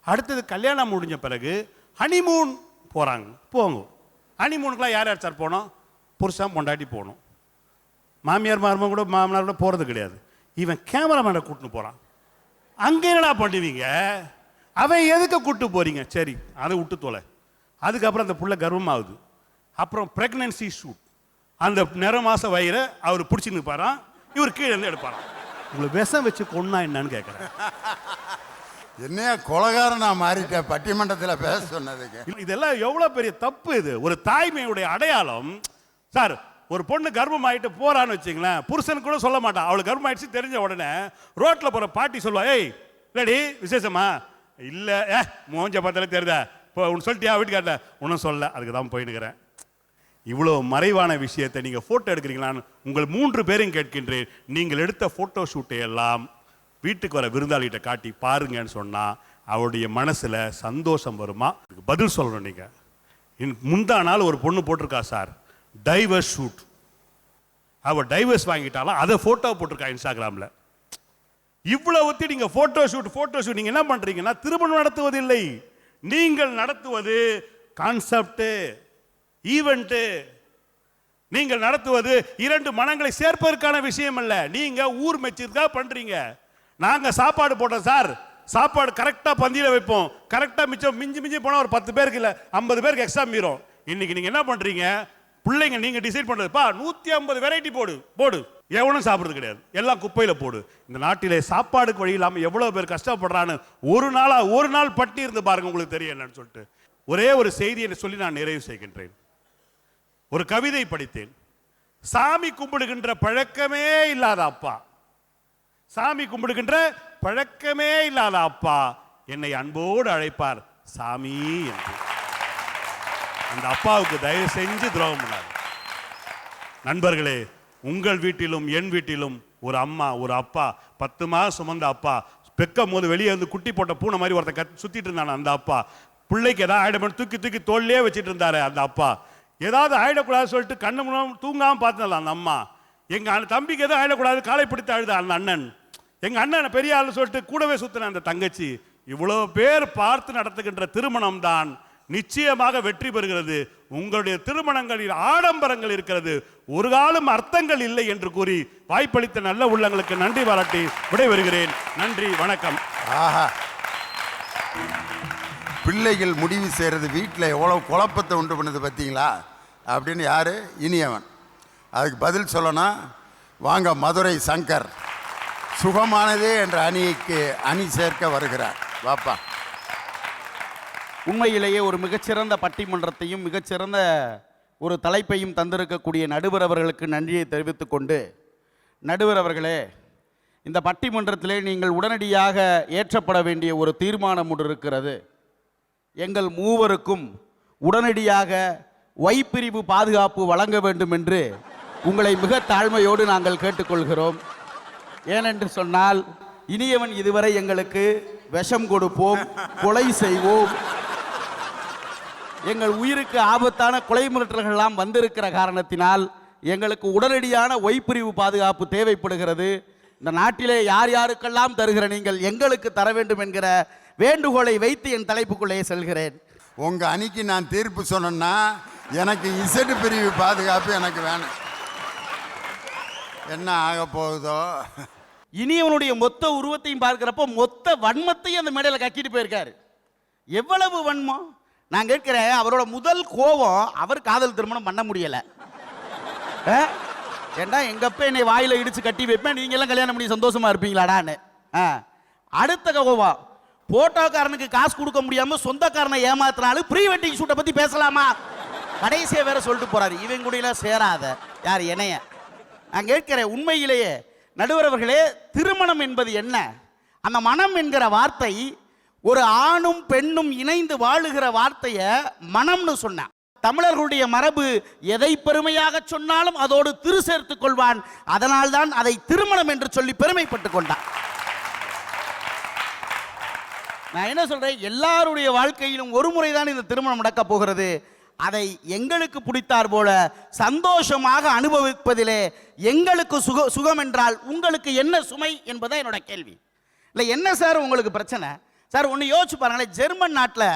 அடுத்தது கல்யாணம் முடிஞ்ச பிறகு ஹனிமூன் போகிறாங்க, போங்க. ஹனிமூனுக்குலாம் யார் யார் சார் போனோம்? புருஷன் பொண்டாட்டி போகணும், மாமியார் மாமன் கூட மாமனார் கூட போகிறது கிடையாது. இவன் கேமராமேனை கூட்டின்னு போகிறான். அங்கே என்னடா பண்ணுவீங்க, அவன் எதுக்கு கூப்பிட்டு போகிறீங்க? சரி அதை விட்டு தொலை. அதுக்கப்புறம் அந்த புள்ள கர்ப்பமாகுது, அப்புறம் பிரெக்னன்சி ஷூட், அந்த நிற மாத வயிறை அவர் பிடிச்சி நிற்பாரான், இவர் கீழே இருந்து எடுப்பாரான். உங்களை விஷம் வச்சு கொன்னா என்னன்னு கேட்குறேன். என்னையா கொலகாரனா மாறிட்டேன் பட்டிமன்றத்தில் பேச சொன்னதுக்கு. இதெல்லாம் எவ்வளோ பெரிய தப்பு இது, ஒரு தாய்மையுடைய அடையாளம். சார் ஒரு பொண்ணு கர்ப்பம் ஆகிட்டு போறான்னு வச்சுங்களேன், புருஷன் கூட சொல்ல மாட்டான், அவளுக்கு கர்ப்பம் ஆயிடுச்சு தெரிஞ்ச உடனே ரோட்டில் போகிற பாட்டி சொல்லுவா, ஏய் இல்லடி விசேஷமா இல்லை, மோஞ்ச பார்த்தாலே தெரியுதா, இப்போ உன்னு சொல்லிட்டியா வீட்டுக்கார்ட்ட? ஒன்றும் சொல்ல, அதுக்கு தான் போயிட்டுக்கிறேன். இவ்வளோ மறைவான விஷயத்தை நீங்கள் ஃபோட்டோ எடுக்கிறீங்களான்னு உங்கள் 3 பேரையும் கேட்கின்றேன். நீங்கள் எடுத்த ஃபோட்டோ ஷூட்டை எல்லாம் வீட்டுக்கு வர விருந்தாளிகிட்ட காட்டி பாருங்கன்னு சொன்னால் அவருடைய மனசில் சந்தோஷம் வருமா? பதில் சொல்லணும். நீங்கள் முந்தா நாள் ஒரு பொண்ணு போட்டிருக்கா சார், டைவர்ஸ் ஷூட், அவள் டைவர்ஸ் வாங்கிட்டாலும் அதை ஃபோட்டோ போட்டிருக்கா இன்ஸ்டாகிராமில். இவ்வளவு நீங்கள் ஃபோட்டோ ஷூட் நீங்கள் என்ன பண்ணுறீங்கன்னா, திருமணம் நடத்துவதில்லை, நீங்கள் நடத்துவது கான்செப்ட் ஈவெண்ட். நீங்கள் நடத்துவது 2 மனங்களை சேர்ப்பதற்கான விஷயம் அல்ல, நீங்க ஊர் மெச்சிற்காக பண்றீங்க. நாங்க சாப்பாடு போட்டோம் சார், சாப்பாடு கரெக்டா பந்தியில வைப்போம், கரெக்டா மிச்சம் மிஞ்சி போனா ஒரு 10 பேருக்கு இல்ல 50 பேருக்கு எக்ஸ்ட்ரா மீறும். இன்னைக்கு நீங்க என்ன பண்றீங்க, பிள்ளைங்க நீங்க டிசைட் பண்றதுப்பா 150 வெரைட்டி போடு, எவனும் சாப்பிடுறது கிடையாது, எல்லாம் குப்பையில போடு. இந்த நாட்டிலே சாப்பாடுக்கு வழி இல்லாம எவ்வளவு பேர் கஷ்டப்படுறான்னு ஒரு நாள் பட்டி இருந்து பாருங்க, உங்களுக்கு தெரியும் என்னன்னு சொல்லிட்டு. ஒரே ஒரு செய்தியை சொல்லி நான் நிறைவு செய்கின்றேன். ஒரு கவிதை படித்தேன். சாமி கும்பிடுகின்ற பழக்கமே இல்லாத அப்பா, சாமி கும்பிடுகின்ற பழக்கமே இல்லாத அப்பா என்னை அன்போடு அழைப்பார் சாமி என்று. அந்த அப்பாவுக்கு தயவு செஞ்சு துரோகம் பண்ணார். நண்பர்களே, உங்கள் வீட்டிலும் என் வீட்டிலும் ஒரு அம்மா ஒரு அப்பா, 10 மாதம் சுமந்த அப்பா, பெக்கும் போது வெளியே வந்து குட்டி போட்ட பூனை மாதிரி ஒருத்தன் சுத்திட்டு இருந்தான் அந்த அப்பா, பிள்ளைக்கு ஏதாவது ஆயிடப்பட்டு தூக்கி தோல்லே வச்சுட்டு இருந்தாரு அந்த அப்பா, ஏதாவது ஆயிடக்கூடாது சொல்லிட்டு கண்ணு முன்னாடி தூங்காமல் பார்த்தல அந்த அம்மா, எங்கள் தம்பிக்கு எதுவும் ஆயிடக்கூடாது காலை பிடித்து அழுத அந்த அண்ணன், எங்கள் அண்ணன் பெரிய ஆள் சொல்லிட்டு கூடவே சுத்தின அந்த தங்கச்சி. இவ்வளோ பேர் பார்த்து நடத்துகின்ற திருமணம் தான் நிச்சயமாக வெற்றி பெறுகிறது. உங்களுடைய திருமணங்களில் ஆடம்பரங்கள் இருக்கிறது, ஒரு காலம் அர்த்தங்கள் இல்லை என்று கூறி வாய்ப்பளித்த நல்ல உள்ளங்களுக்கு நன்றி பாராட்டி விடைபெறுகிறேன். நன்றி, வணக்கம். ஆஹா, பிள்ளைகள் முடிவு செய்கிறது வீட்டில் எவ்வளோ குழப்பத்தை உண்டு பண்ணுது பார்த்தீங்களா அப்படின்னு யார் இனியவன். அதுக்கு பதில் சொல்லணும், வாங்க மதுரை சங்கர் சுகமானதே என்ற அணி சேர்க்க வருகிறார். வாப்பா. உண்மையிலேயே ஒரு மிகச்சிறந்த பட்டிமன்றத்தையும் மிகச்சிறந்த ஒரு தலைப்பையும் தந்திருக்கக்கூடிய நடுவர் அவர்களுக்கு நன்றியை தெரிவித்துக் கொண்டு, நடுவர் அவர்களே, இந்த பட்டிமன்றத்திலே நீங்கள் உடனடியாக ஏற்றப்பட வேண்டிய ஒரு தீர்மானம் ஒன்று இருக்கிறது. எங்கள் மூவருக்கும் உடனடியாக வைப்பிரிவு பாதுகாப்பு வழங்க வேண்டும் என்று உங்களை மிக தாழ்மையோடு நாங்கள் கேட்டுக்கொள்கிறோம். ஏனென்று சொன்னால் இனியவன் இதுவரை எங்களுக்கு விஷம் கொடுப்போம், கொலை செய்வோம், எங்கள் உயிருக்கு ஆபத்தான கொலை மிரட்டல்கள்லாம் வந்திருக்கிற காரணத்தினால் எங்களுக்கு உடனடியான வைப்பிரிவு பாதுகாப்பு தேவைப்படுகிறது. இந்த நாட்டிலே யார் யாருக்கெல்லாம் தருகிற நீங்கள் எங்களுக்கு தர வேண்டும் என்கிற வேண்டுகோளை வைத்து என் தலைப்புக்குள்ளே செல்கிறேன். உங்க அணிக்கு நான் தீர்ப்பு சொன்னேன்னா எனக்கு இசட் பிரிவு பாதுகாப்பு எனக்கு வேணும். என்ன ஆக போகுதோ. இனியவனுடைய மொத்த உருவத்தையும் பார்க்கிறப்போ மொத்த வன்மத்தையும் அந்த மேடையில் கக்கிட்டு போயிருக்காரு. எவ்வளவு வன்மம்! நான் கேட்கிறேன், அவரோட முதல் கோபம் அவர் காதல் திருமணம் பண்ண முடியல. ஏண்டா எங்க அப்பா என்னை வாயில இடிச்சு கட்டி வைப்பேன், நீங்க எல்லாம் கல்யாணம் பண்ணி சந்தோஷமா இருப்பீங்களாடான்னு. அடுத்த கோபம், போட்டோக்காரனுக்கு காசு கொடுக்க முடியாம சொந்தக்காரனை ஏமாத்தினாலும் ப்ரீ வெட்டிங் ஷூட்டை பத்தி பேசலாமா? கடைசியா வேற சொல்லிட்டு போறாரு, இவன் கூட சேராத யார் என்னைய. நான் கேட்கிறேன், உண்மையிலேயே நடுவர் அவர்களே, திருமணம் என்பது என்ன? அந்த மனம் என்கிற வார்த்தை ஒரு ஆணும் பெண்ணும் இணைந்து வாழுகிற வார்த்தையை மனம்னு சொன்னான். தமிழர்களுடைய மரபு எதை பெருமையாக சொன்னாலும் அதோடு திரு சேர்த்துக் கொள்வான். அதனால்தான் அதை திருமணம் என்று சொல்லி பெருமைப்பட்டுக் கொண்டான். நான் என்ன சொல்றேன், எல்லாருடைய வாழ்க்கையிலும் ஒரு முறைதான் இந்த திருமணம் நடக்க போகிறது. அதை எங்களுக்கு பிடித்தார் போல சந்தோஷமாக அனுபவிப்பதிலே எங்களுக்கு சுகம் என்றால் உங்களுக்கு என்ன சுமை என்பதை என்னோட கேள்வி. இல்லை என்ன சார் உங்களுக்கு பிரச்சனை? சார் ஒன்று யோசிச்சு பாருங்களேன், ஜெர்மன் நாட்டில்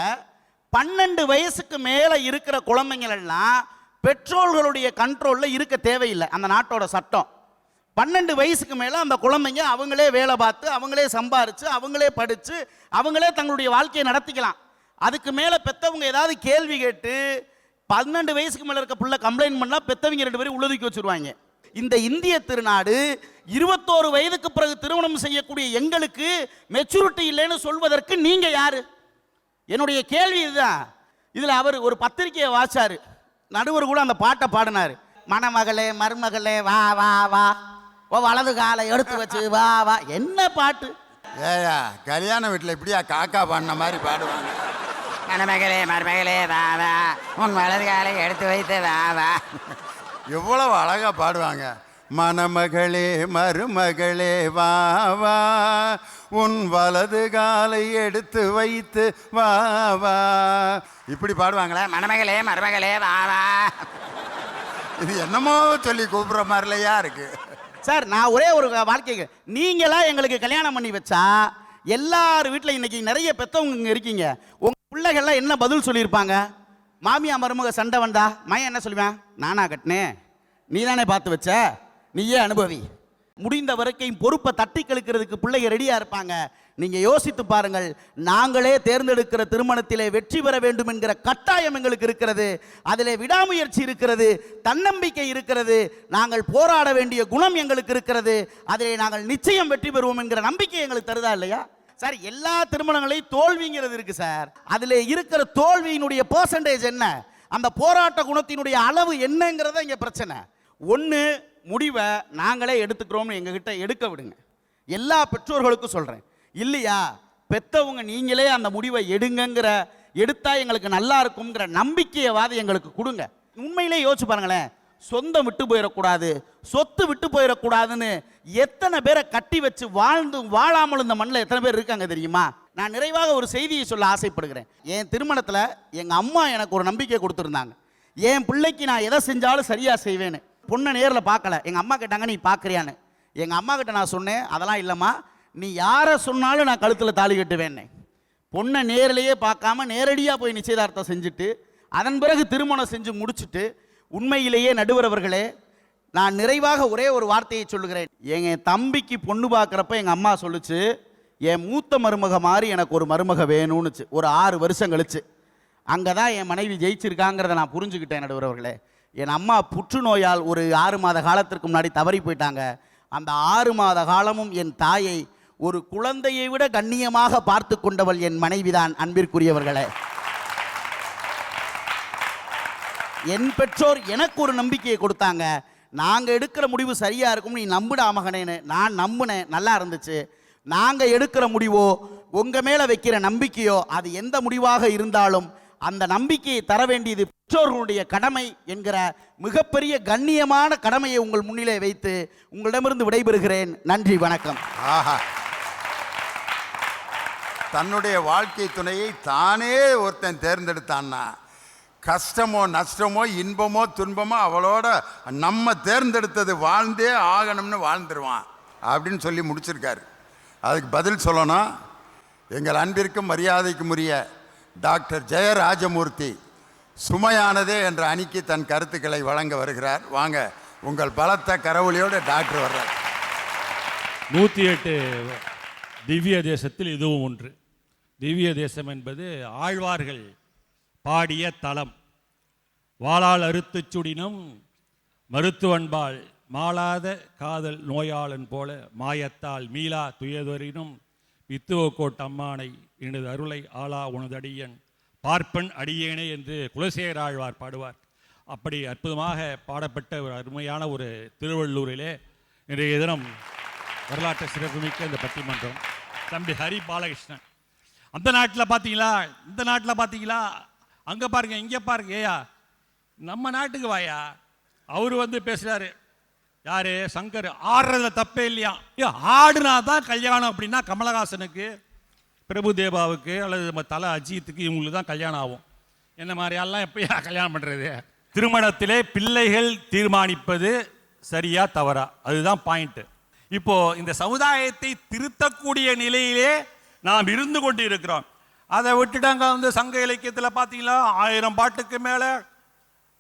12 வயசுக்கு மேலே இருக்கிற குழந்தைங்கள் எல்லாம் பெற்றோர்களுடைய கண்ட்ரோலில் இருக்க தேவையில்லை. அந்த நாட்டோட சட்டம் 12 வயசுக்கு மேலே அந்த குழந்தைங்க அவங்களே வேலை பார்த்து, அவங்களே சம்பாரித்து, அவங்களே படித்து, அவங்களே தங்களுடைய வாழ்க்கையை நடத்திக்கலாம். அதுக்கு மேலே பெற்றவங்க ஏதாவது கேள்வி கேட்டு 12 வயசுக்கு மேலே இருக்க பிள்ளை கம்ப்ளைண்ட் பண்ணால் பெற்றவங்க 2 பேரும் உள்ளதுக்கி வச்சுருவாங்க. இந்த இந்திய திருநாடு 21 வயதுக்கு பிறகு திருமணம் செய்யக்கூடிய எங்களுக்கு மெச்சூரிட்டி இல்லைன்னு சொல்வதற்கு நீங்க யாரு? என்னுடைய கேள்வி இதுதான். இதுல அவர் ஒரு பத்திரிகையை வாச்சாரு, நடுவர் கூட அந்த பாட்டை பாடினாரு. மணமகளே மருமகளே வா வா வா, ஓ வலது காலை எடுத்து வச்சு வா வா. என்ன பாட்டு? ஏயா கல்யாண வீட்டில் இப்படியா காக்கா பாடின மாதிரி பாடுவாங்க? மணமகளே மருமகளே வா வா, உன் வலது காலை எடுத்து வைத்து வா வா. எவ்வளவு அழகா பாடுவாங்க. மணமகளே மருமகளே வா வா, உன் வலது காலை எடுத்து வைத்து வா வா, இப்படி பாடுவாங்களே. மணமகளே மருமகளே வா வா. இது என்னமோ சொல்லி கூப்பிடுற மாதிரிலையா இருக்கு. சார் நான் ஒரே ஒரு வாழ்க்கை, நீங்களா எங்களுக்கு கல்யாணம் பண்ணி வச்சா எல்லார் வீட்டில் இன்னைக்கு நிறைய பெற்றவங்க இங்கே இருக்கீங்க, உங்க பிள்ளைகள்லாம் என்ன பதில் சொல்லியிருப்பாங்க? மாமியா மருமக சண்டை வந்தா மையன் என்ன சொல்லுவேன்? நானா கட்டினேன், நீ தானே பார்த்து வச்ச, நீயே அனுபவி. முடிந்த வரைக்கும் பொறுப்பை தட்டி கழிக்கிறதுக்கு பிள்ளைங்க ரெடியா இருப்பாங்க. நீங்க யோசித்து பாருங்கள், நாங்களே தேர்ந்தெடுக்கிற திருமணத்திலே வெற்றி பெற வேண்டும் என்கிற கட்டாயம் எங்களுக்கு இருக்கிறது. அதிலே விடாமுயற்சி இருக்கிறது, தன்னம்பிக்கை இருக்கிறது, நாங்கள் போராட வேண்டிய குணம் எங்களுக்கு இருக்கிறது. அதிலே நாங்கள் நிச்சயம் வெற்றி பெறுவோம் என்கிற நம்பிக்கை எங்களுக்கு தருதா இல்லையா? சார் எல்லா தோல்விங்கிறது தோல்விங்கிறது இருக்கு சார். அதில் இருக்கிற தோல்வியினுடைய பெர்சன்டேஜ் என்ன, அந்த போராட்ட குணத்தினுடைய அளவு என்னங்கிறத இங்கே பிரச்சனை. ஒன்று, முடிவை நாங்களே எடுத்துக்கிறோம்னு எங்ககிட்ட எடுக்க விடுங்க. எல்லா பெற்றோர்களுக்கும் சொல்கிறேன், இல்லையா பெற்றவங்க நீங்களே அந்த முடிவை எடுத்தா எங்களுக்கு நல்லா இருக்குங்கிற நம்பிக்கையவாது எங்களுக்கு கொடுங்க. உண்மையிலே யோசிச்சு பாருங்களேன், சொந்தம் விட்டு போயிடக்கூடாது, சொத்து விட்டு போயிடக்கூடாதுன்னு எத்தனை பேரை கட்டி வச்சு வாழாமல் இந்த மண்ணில் எத்தனை பேர் இருக்காங்க தெரியுமா? நான் நிறைவாக ஒரு செய்தியை சொல்ல ஆசைப்படுகிறேன். என் திருமணத்தில் எங்கள் அம்மா எனக்கு ஒரு நம்பிக்கை கொடுத்துருந்தாங்க, என் பிள்ளைக்கு நான் எதை செஞ்சாலும் சரியாக செய்வேன்னு. பொண்ணை நேரில் பார்க்கல, எங்கள் அம்மா கேட்டாங்க நீ பார்க்குறியான்னு. எங்கள் அம்மா கிட்ட நான் சொன்னேன், அதெல்லாம் இல்லைம்மா, நீ யாரை சொன்னாலும் நான் கழுத்தில் தாலி கட்டுவேன்னு. பொண்ணை நேரிலேயே பார்க்காம நேரடியாக போய் நிச்சயதார்த்தம் செஞ்சுட்டு அதன் பிறகு திருமணம் செஞ்சு முடிச்சுட்டு, உண்மையிலேயே நடுவர் அவர்களே நான் நிறைவாக ஒரே ஒரு வார்த்தையை சொல்லுகிறேன். எங்கள் தம்பிக்கு பொண்ணு பார்க்குறப்ப எங்கள் அம்மா சொல்லுச்சு, என் மூத்த மருமக மாதிரி எனக்கு ஒரு மருமக வேணும்னுச்சு. ஒரு 6 வருஷம் கழிச்சு அங்கே தான் என் மனைவி ஜெயிச்சிருக்காங்கிறத நான் புரிஞ்சுக்கிட்டேன். நடுவர் அவர்களே, என் அம்மா புற்றுநோயால் ஒரு 6 மாத காலத்திற்கு முன்னாடி தவறி போயிட்டாங்க. அந்த 6 மாத காலமும் என் தாயை ஒரு குழந்தையை விட கண்ணியமாக பார்த்து கொண்டவள் என் மனைவிதான். அன்பிற்குரியவர்களே, என் பெற்றோர் எனக்கு ஒரு நம்பிக்கையை கொடுத்தாங்க, நாங்கள் எடுக்கிற முடிவு சரியாக இருக்கும், நீ நம்புடா மகனேன்னு. நான் நம்பினேன், நல்லா இருந்துச்சு. நாங்கள் எடுக்கிற முடிவோ உங்கள் மேலே வைக்கிற நம்பிக்கையோ அது எந்த முடிவாக இருந்தாலும் அந்த நம்பிக்கையை தர வேண்டியது பெற்றோர்களுடைய கடமை என்கிற மிகப்பெரிய கண்ணியமான கடமையை உங்கள் முன்னிலே வைத்து உங்களிடமிருந்து விடைபெறுகிறேன். நன்றி, வணக்கம். ஆஹா, தன்னுடைய வாழ்க்கை துணையை தானே ஒருத்தன் தேர்ந்தெடுத்தான்னா கஷ்டமோ நஷ்டமோ இன்பமோ துன்பமோ அவளோட நம்ம தேர்ந்தெடுத்தது வாழ்ந்தே ஆகணும்னு வாழ்ந்துருவான் அப்படின்னு சொல்லி முடிச்சிருக்காரு. அதுக்கு பதில் சொல்லணும். எங்கள் அன்பிற்கும் மரியாதைக்கும் உரிய டாக்டர் ஜெயராஜமூர்த்தி சுமையானதே என்ற அணிக்கு தன் கருத்துக்களை வழங்க வருகிறார். வாங்க, உங்கள் பலத்த கரவொலியோடு டாக்டர் வர்றார். 108 திவ்ய தேசத்தில் இதுவும் ஒன்று. திவ்ய தேசம் என்பது ஆழ்வார்கள் பாடிய தலம். வாளால் அறுத்துச் சுடினும் மருத்துவன்பால் மாளாத காதல் நோயாளன் போல மாயத்தால் மீளா துயதொரினும் வித்துவக்கோட் அம்மானை எனது அருளை ஆளா உனதடியன் பார்ப்பன் அடியேனே என்று குலசேகர ஆழ்வார் பாடுவார். அப்படி அற்புதமாக பாடப்பட்ட ஒரு அருமையான ஒரு திருவள்ளூரிலே இன்றைய தினம் வரலாற்று சிறப்புமிக்க இந்த பட்டிமன்றம். தம்பி ஹரி பாலகிருஷ்ணன் அந்த நாட்டில் பார்த்தீங்களா, இந்த நாட்டில் பார்த்தீங்களா, அங்கே பாருங்க, இங்கே பாருங்க, ஏயா நம்ம நாட்டுக்கு வாயா. அவர் வந்து பேசுகிறாரு, யாரு சங்கர், ஆடுறதுல தப்பே இல்லையா. ஆடுனா தான் கல்யாணம் அப்படின்னா கமலஹாசனுக்கு, பிரபு தேவாவுக்கு அல்லது நம்ம தலை அஜித்துக்கு இவங்களுக்கு தான் கல்யாணம் ஆகும். என்ன மாதிரியெல்லாம் எப்பயா கல்யாணம் பண்ணுறது? திருமணத்திலே பிள்ளைகள் தீர்மானிப்பது சரியா தவறா, அதுதான் பாயிண்ட். இப்போ இந்த சமுதாயத்தை திருத்தக்கூடிய நிலையிலே நாம் இருந்து கொண்டு இருக்கிறோம். அதை விட்டுட்டாங்க. வந்து சங்க இலக்கியத்தில் பார்த்தீங்களா 1000 பாட்டுக்கு மேலே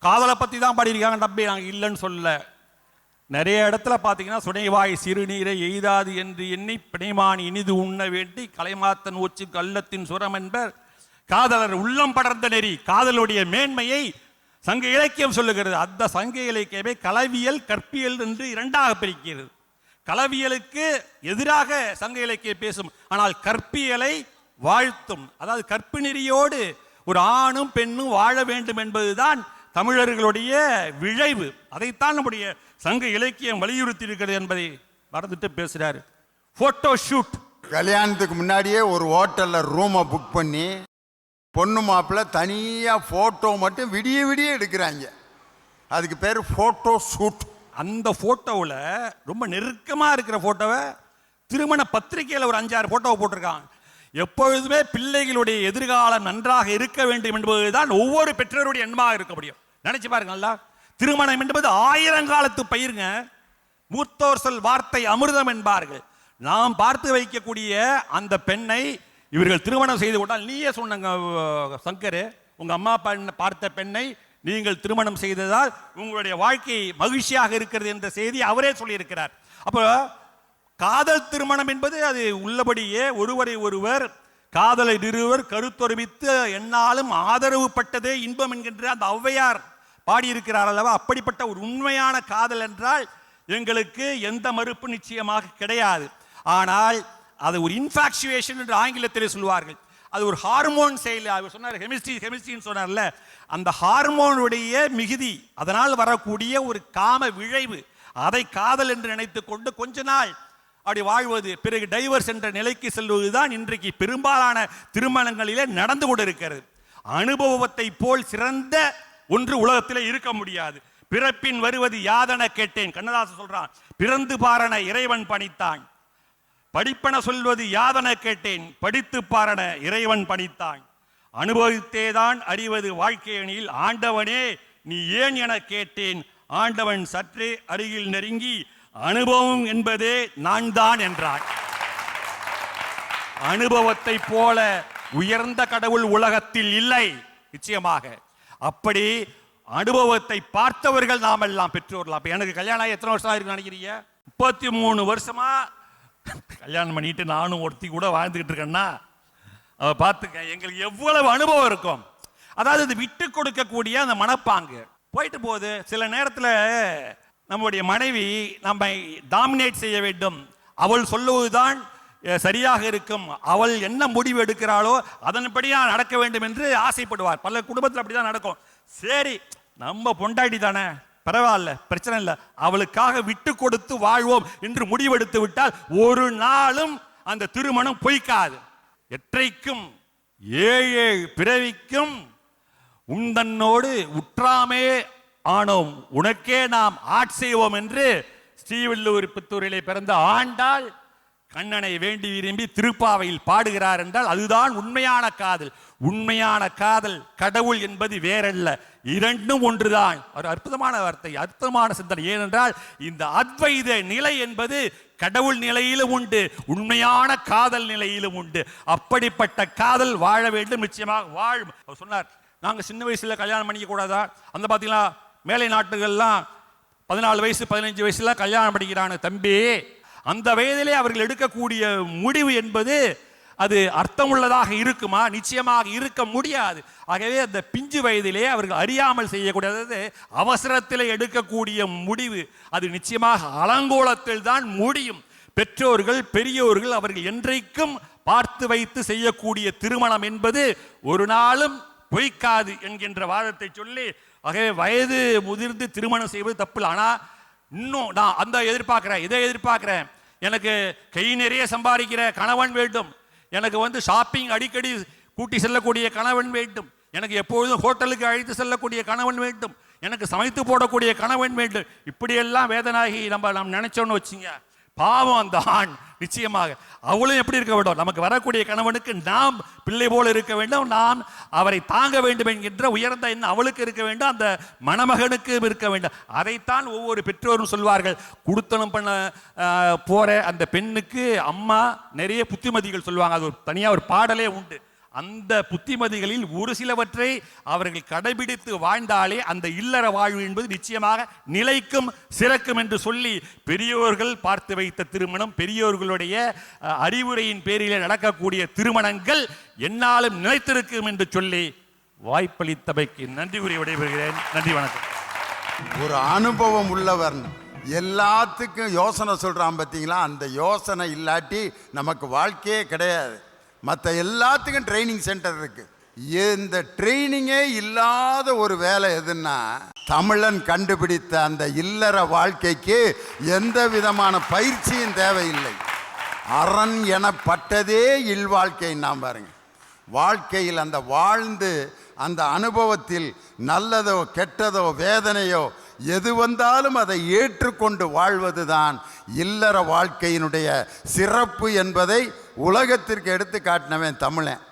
காதலை பற்றி தான் பாடியிருக்காங்க. நம்பி நாங்கள் இல்லைன்னு சொல்லலை. நிறைய இடத்துல பார்த்தீங்கன்னா சுனைவாய் சிறுநீரை எய்தாது என்று எண்ணி பிணைமான் இனிது உண்ண வேண்டி கலைமாத்தன் ஊச்சு கள்ளத்தின் சுரம் என்பர் காதலர் உள்ளம் படர்ந்த நெறி. காதலுடைய மேன்மையை சங்க இலக்கியம் சொல்லுகிறது. அந்த சங்க இலக்கியமே களவியல் கற்பியல் என்று 2ஆக பிரிக்கிறது. களவியலுக்கு எதிராக சங்க இலக்கியம் பேசும், ஆனால் கற்பியலை வாழ்த்தும். அதாவது கற்பு நெறியோடு ஒரு ஆணும் பெண்ணும் வாழ வேண்டும் என்பதுதான் தமிழர்களுடைய விழைவு. அதைத்தான் நம்முடைய சங்க இலக்கியம் வலியுறுத்தி இருக்கிறது என்பதை மறந்துட்டு பேசுறாரு. போட்டோ ஷூட், கல்யாணத்துக்கு முன்னாடியே ஒரு ஹோட்டலில் ரூமை புக் பண்ணி பொண்ணு மாப்பிள்ளை தனியாக ஃபோட்டோ மட்டும் விடிய விடிய எடுக்கிறாங்க. அதுக்கு பேர் ஃபோட்டோ ஷூட். அந்த ஃபோட்டோவில் ரொம்ப நெருக்கமாக இருக்கிற ஃபோட்டோவை திருமண பத்திரிகையில் ஒரு 5-6 ஃபோட்டோவை போட்டிருக்காங்க. எப்பொழுதுமே பிள்ளைகளுடைய எதிர்காலம் நன்றாக இருக்க வேண்டும் என்பதுதான் ஒவ்வொரு பெற்றோருடைய எண்ணமாக இருக்க முடியும். நினைச்சு பாருங்க, நல்லா திருமணம் என்பது 1000 காலத்து பயிருங்க. மூத்தோர் சொல் வார்த்தை அமிர்தம் என்பார்கள். நாம் பார்த்து வைக்கக்கூடிய அந்த பெண்ணை இவர்கள் திருமணம் செய்து கொண்டால், நீயே சொன்னங்க சங்கர், உங்க அம்மா பார்த்த பெண்ணை நீங்கள் திருமணம் செய்ததால் உங்களுடைய வாழ்க்கை மகிழ்ச்சியாக இருக்கிறது என்ற செய்தி அவரே சொல்லியிருக்கிறார். அப்போ காதல் திருமணம் என்பது அது உள்ளபடியே ஒருவரை ஒருவர் காதலை இருவர் கருத்தொருமித்து என்னாலும் ஆதரவு பட்டதே இன்பம் என்கின்ற அந்த ஔவையார் பாடியிருக்கிறார் அல்லவா. அப்படிப்பட்ட ஒரு உண்மையான காதல் என்றால் எங்களுக்கு எந்த மறுப்பு நிச்சயமாக கிடையாது. ஆனால் அது ஒரு இன்ஃபாக்சுவேஷன் என்று ஆங்கிலத்தில் சொல்வார்கள். அது ஒரு ஹார்மோன் செயல். அவர் சொன்னார் கெமிஸ்ட்ரின்னு சொன்னார்ல, அந்த ஹார்மோனுடைய மிகுதி, அதனால் வரக்கூடிய ஒரு காம விழைவு, அதை காதல் என்று நினைத்து கொண்டு கொஞ்ச நாள் அப்படி வாழ்வது, பிறகு டைவர்ஸ் என்ற நிலைக்கு செல்வதுதான் இன்றைக்கு பெரும்பாலான திருமணங்களிலே நடந்து கொண்டிருக்கிறது. அனுபவத்தை போல் சிறந்த ஒன்று உலகத்திலே இருக்க முடியாது. பிறப்பின் வருவது யாதென கேட்டேன், கண்ணதாசன் சொல்றான். பிறந்து பாரன இறைவன் பணித்தான், படிப்பன சொல்வது யாதென கேட்டேன், படித்து பாரன இறைவன் பணித்தான். அனுபவித்தேதான் அறிவது வாழ்க்கையணியில் ஆண்டவனே நீ ஏன் என கேட்டேன், ஆண்டவன் சற்றே அருகில் நெருங்கி அனுபவம் என்பதே நான் தான் என்றான். அனுபவத்தை போல உயர்ந்த கடவுள் உலகத்தில் இல்லை நிச்சயமாக. அப்படி அனுபவத்தை பார்த்தவர்கள் நாம் எல்லாம் பெற்றோர்கள். அப்ப எனக்கு கல்யாணம் ஆகி எத்தனை வருஷம் ஆயிருக்கு நினைக்கிறீங்க? 33 வருஷமா கல்யாணம் பண்ணிட்டு நானும் ஒருத்தி கூட வாழ்ந்துகிட்டு இருக்கேன்னா பார்த்துக்க எங்களுக்கு எவ்வளவு அனுபவம் இருக்கும். அதாவது இது விட்டு கொடுக்கக்கூடிய அந்த மனப்பாங்கு போயிட்டு போகுது. சில நேரத்தில் நம்முடைய மனைவி நம்மை டாமினேட் செய்ய வேண்டும், அவள் சொல்லுவதுதான் சரியாக இருக்கும், அவள் என்ன முடிவு எடுக்கிறாளோ அதன்படியா நடக்க வேண்டும் என்று ஆசைப்படுவார். பல குடும்பத்தில் அப்படிதான் நடக்கும். சரி நம்ம பொண்டாட்டி தானே, பரவாயில்ல, பிரச்சனை இல்லை, அவளுக்காக விட்டு கொடுத்து வாழ்வோம் என்று முடிவெடுத்து விட்டால் ஒரு நாளும் அந்த திருமணம் பொய்க்காது. எற்றைக்கும் ஏழு பிறவிக்கும் உந்தன்னோடு உற்றாமே ஆனோம், உனக்கே நாம் ஆட்செய்வோம் என்று ஸ்ரீவில்லிபுத்தூரிலே பிறந்த ஆண்டாள் கண்ணனை வேண்டி விரும்பி திருப்பாவையில் பாடுகிறார் என்றால் அதுதான் உண்மையான காதல். உண்மையான காதல், கடவுள் என்பது வேறல்ல, இரண்டும் ஒன்றுதான். ஒரு அற்புதமான வார்த்தை, அற்புதமான சிந்தனை. ஏனென்றால் இந்த அத்வைத நிலை என்பது கடவுள் நிலையிலும் உண்டு, உண்மையான காதல் நிலையிலும் உண்டு. அப்படிப்பட்ட காதல் வாழ வேண்டும், நிச்சயமாக வாழும். அவர் சொன்னார், நாங்கள் சின்ன வயசுல கல்யாணம் பண்ணிக்க கூடாதா? அந்த பார்த்தீங்களா மேலை நாட்டுகள்லாம் 14 வயசு 15 வயசுல கல்யாணம் பண்ணிக்கிறாங்க. தம்பி, அந்த வயதிலே அவர்கள் எடுக்கக்கூடிய முடிவு என்பது அது அர்த்தமுள்ளதாக இருக்குமா? நிச்சயமாக இருக்க முடியாது. ஆகவே அந்த பிஞ்சு வயதிலே அவர்கள் அறியாமல் செய்யக்கூடியது, அவசரத்தில் எடுக்கக்கூடிய முடிவு அது நிச்சயமாக அலங்கோலத்தில் தான் முடியும். பெற்றோர்கள் பெரியோர்கள் அவர்கள் என்றைக்கும் பார்த்து வைத்து செய்யக்கூடிய திருமணம் என்பது ஒரு நாளும் பொய்க்காது என்கின்ற வாதத்தை சொல்லி, ஆகவே வயது முதிர்ந்து திருமணம் செய்வது தப்பு. ஆனால் இன்னும் நான் அந்த எதிர்பார்க்கிறேன், இதை எதிர்பார்க்கிறேன். எனக்கு கை நிறைய சம்பாதிக்கிற கணவன் வேண்டும், எனக்கு ஷாப்பிங் அடிக்கடி கூட்டி செல்லக்கூடிய கணவன் வேண்டும், எனக்கு எப்பொழுதும் ஹோட்டலுக்கு அழைத்து செல்லக்கூடிய கணவன் வேண்டும், எனக்கு சமைத்து போடக்கூடிய கணவன் வேண்டும். இப்படியெல்லாம் வேதனாகி நம்ம நினைச்சோன்னு வச்சுங்க, பாவம் அந்த ஆண். நிச்சயமாக அவளும் எப்படி இருக்க வேண்டும்? நமக்கு வரக்கூடிய கணவனுக்கு நாம் பிள்ளை போல இருக்க வேண்டும், நாம் அவரை தாங்க வேண்டும் என்கின்ற உயர்ந்த எண்ணம் அவளுக்கு இருக்க வேண்டும், அந்த மணமகனுக்கு இருக்க வேண்டும். அதைத்தான் ஒவ்வொரு பெற்றோரும் சொல்வார்கள். குடுத்தனம் பண்ண போற அந்த பெண்ணுக்கு அம்மா நிறைய புத்திமதிகள் சொல்லுவாங்க. அது தனியாக ஒரு பாடலே உண்டு. அந்த புத்திமதிகளில் ஒரு சிலவற்றை அவர்கள் கடைபிடித்து வாழ்ந்தாலே அந்த இல்லற வாழ்வு என்பது நிச்சயமாக நிலைக்கும் சிறக்கும் என்று சொல்லி, பெரியோர்கள் பார்த்து வைத்த திருமணம், பெரியோர்களுடைய அறிவுரையின் பேரிலே நடக்கக்கூடிய திருமணங்கள் என்னாலும் நிலைத்திருக்கும் என்று சொல்லி வாய்ப்பளித்தமைக்கு நன்றி கூறி விடைபெறுகிறேன். நன்றி, வணக்கம். ஒரு அனுபவம் உள்ளவர் எல்லாத்துக்கும் யோசனை சொல்றான் பார்த்தீங்களா? அந்த யோசனை இல்லாட்டி நமக்கு வாழ்க்கையே கிடையாது. மற்ற எல்லாத்துக்கும் ட்ரைனிங் சென்டர் இருக்கு. இந்த ட்ரைனிங்கே இல்லாத ஒரு வேலை எதுன்னா, தமிழன் கண்டுபிடித்த அந்த இல்லற வாழ்க்கைக்கு எந்த விதமான பயிற்சியும் தேவையில்லை. அரண் எனப்பட்டதே இல்வாழ்க்கை. நாம் பாருங்க, வாழ்க்கையில் அந்த வாழ்ந்து அந்த அனுபவத்தில் நல்லதோ கெட்டதோ வேதனையோ எது வந்தாலும் அதை ஏற்றுக்கொண்டு வாழ்வதுதான் இல்லற வாழ்க்கையினுடைய சிறப்பு என்பதை உலகத்திற்கு எடுத்து காட்டினவன் தமிழன்.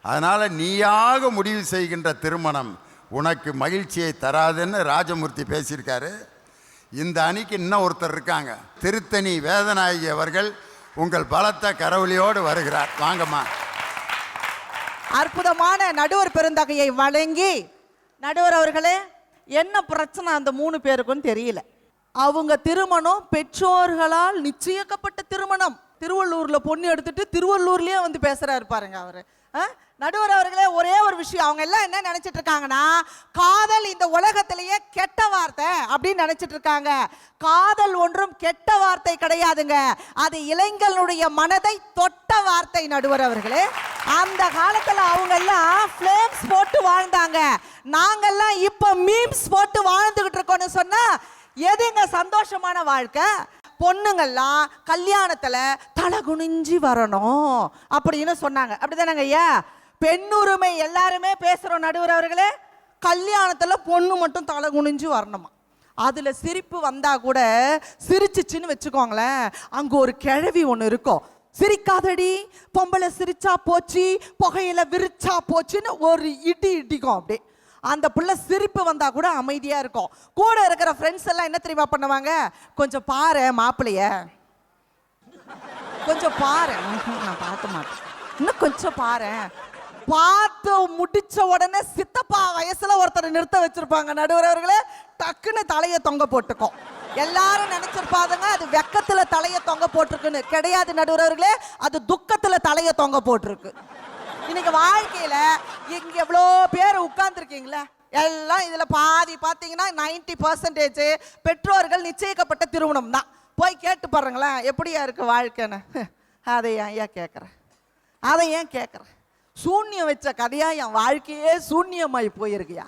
அதனால் நீயாக முடிவு செய்கின்ற திருமணம் உனக்கு மகிழ்ச்சியை தராதுன்னு ராஜமூர்த்தி பேசியிருக்காரு. இந்த அணிக்கு இன்னும் ஒருத்தர் இருக்காங்க, திருத்தணி வேதநாயகி அவர்கள் உங்கள் பலத்த கரவொலியோடு வருகிறார். வாங்கம்மா. அற்புதமான நடுவர் பெருந்தகையை வழங்கி, நடுவர் அவர்களே, என்ன பிரச்சனை அந்த 3 பேருக்கும் தெரியல. அவங்க திருமணம் பெற்றோர்களால் நிச்சயிக்கப்பட்ட திருமணம். திருவள்ளூர்ல பொண்ணு எடுத்துட்டு திருவள்ளூர்லயே பேசுறாரு பாருங்க அவரு. நடுவர் அவர்களே, ஒரே ஒரு விஷயம், அவங்க எல்லாம் என்ன நினைச்சிட்டு இருக்காங்கன்னா, காதல் இந்த உலகத்திலேயே கெட்ட வார்த்தை அப்படின்னு நினைச்சிட்டு இருக்காங்க. காதல் ஒன்றும் கெட்ட வார்த்தை கிடையாதுங்க, அது இளைஞர்களுடைய மனதை தொட்ட வார்த்தை. நடுவர் அவர்களே, அந்த காலத்துல அவங்க எல்லாம் ஃப்ளேம்ஸ் போட்டு வாழ்ந்தாங்க, நாங்கெல்லாம் இப்ப மீம்ஸ் போட்டு வாழ்ந்துகிட்டு இருக்கோம்னு சொன்னா எதுங்க சந்தோஷமான வாழ்க்கை? பொண்ணுங்கள்லாம் கல்யாணத்துல தலை குனிஞ்சி வரணும் அப்படின்னு சொன்னாங்க. அப்படிதானங்க ஐயா? பெண்ணுரிமை எல்லாருமே பேசுறோம் நடுவர் அவர்களே. கல்யாணத்துல பொண்ணு மட்டும் தலை குனிஞ்சு வரணுமா? அதுல சிரிப்பு வந்தா கூட சிரிச்சிச்சுன்னு வச்சுக்கோங்களேன், அங்க ஒரு கிழவி ஒண்ணு இருக்கும், சிரிக்காதடி பொம்பளை சிரிச்சா போச்சு புகையில விரிச்சா போச்சுன்னு ஒரு இடி இடிக்கும். அப்படியே அந்த பிள்ளை சிரிப்பு வந்தா கூட அமைதியா இருக்கும். கூட இருக்கிற ஃப்ரெண்ட்ஸ் எல்லாம் என்ன தெரியுமா பண்ணுவாங்க? கொஞ்சம் பாரு மாப்பிள்ளைய, கொஞ்சம் பாரு. நான் பார்க்க மாட்டேன், இன்னும் கொஞ்சம் பாரு. பார்த்து முடிச்ச உடனே சித்தப்பா வயசுல ஒருத்தர் நிறுத்த வச்சிருப்பாங்க நடுவர் அவர்களே, டக்குன்னு தலையை தொங்க போட்டுக்கும். எல்லாரும் நினைச்சிருப்பாங்க அது வெக்கத்துல தலையை தொங்க போட்டிருக்குன்னு. கிடையாது நடுவர் அவர்களே, அது துக்கத்துல தலையை தொங்க போட்டிருக்கு. இன்னைக்கு வாழ்க்கையில இங்க எவ்வளோ பேர் உட்கார்ந்துருக்கீங்களே, எல்லாம் இதுல பாதி பார்த்தீங்கன்னா 90% பெற்றோர்கள் நிச்சயிக்கப்பட்ட திருமணம் தான். போய் கேட்டு பாருங்களேன் எப்படியா இருக்கு வாழ்க்கைன்னு. அதை ஏன் கேட்குறேன், அதை ஏன் கேட்குறேன்? சூன்யம் வச்ச கதையா என் வாழ்க்கையே சூன்யமாய் போயிருக்கியா?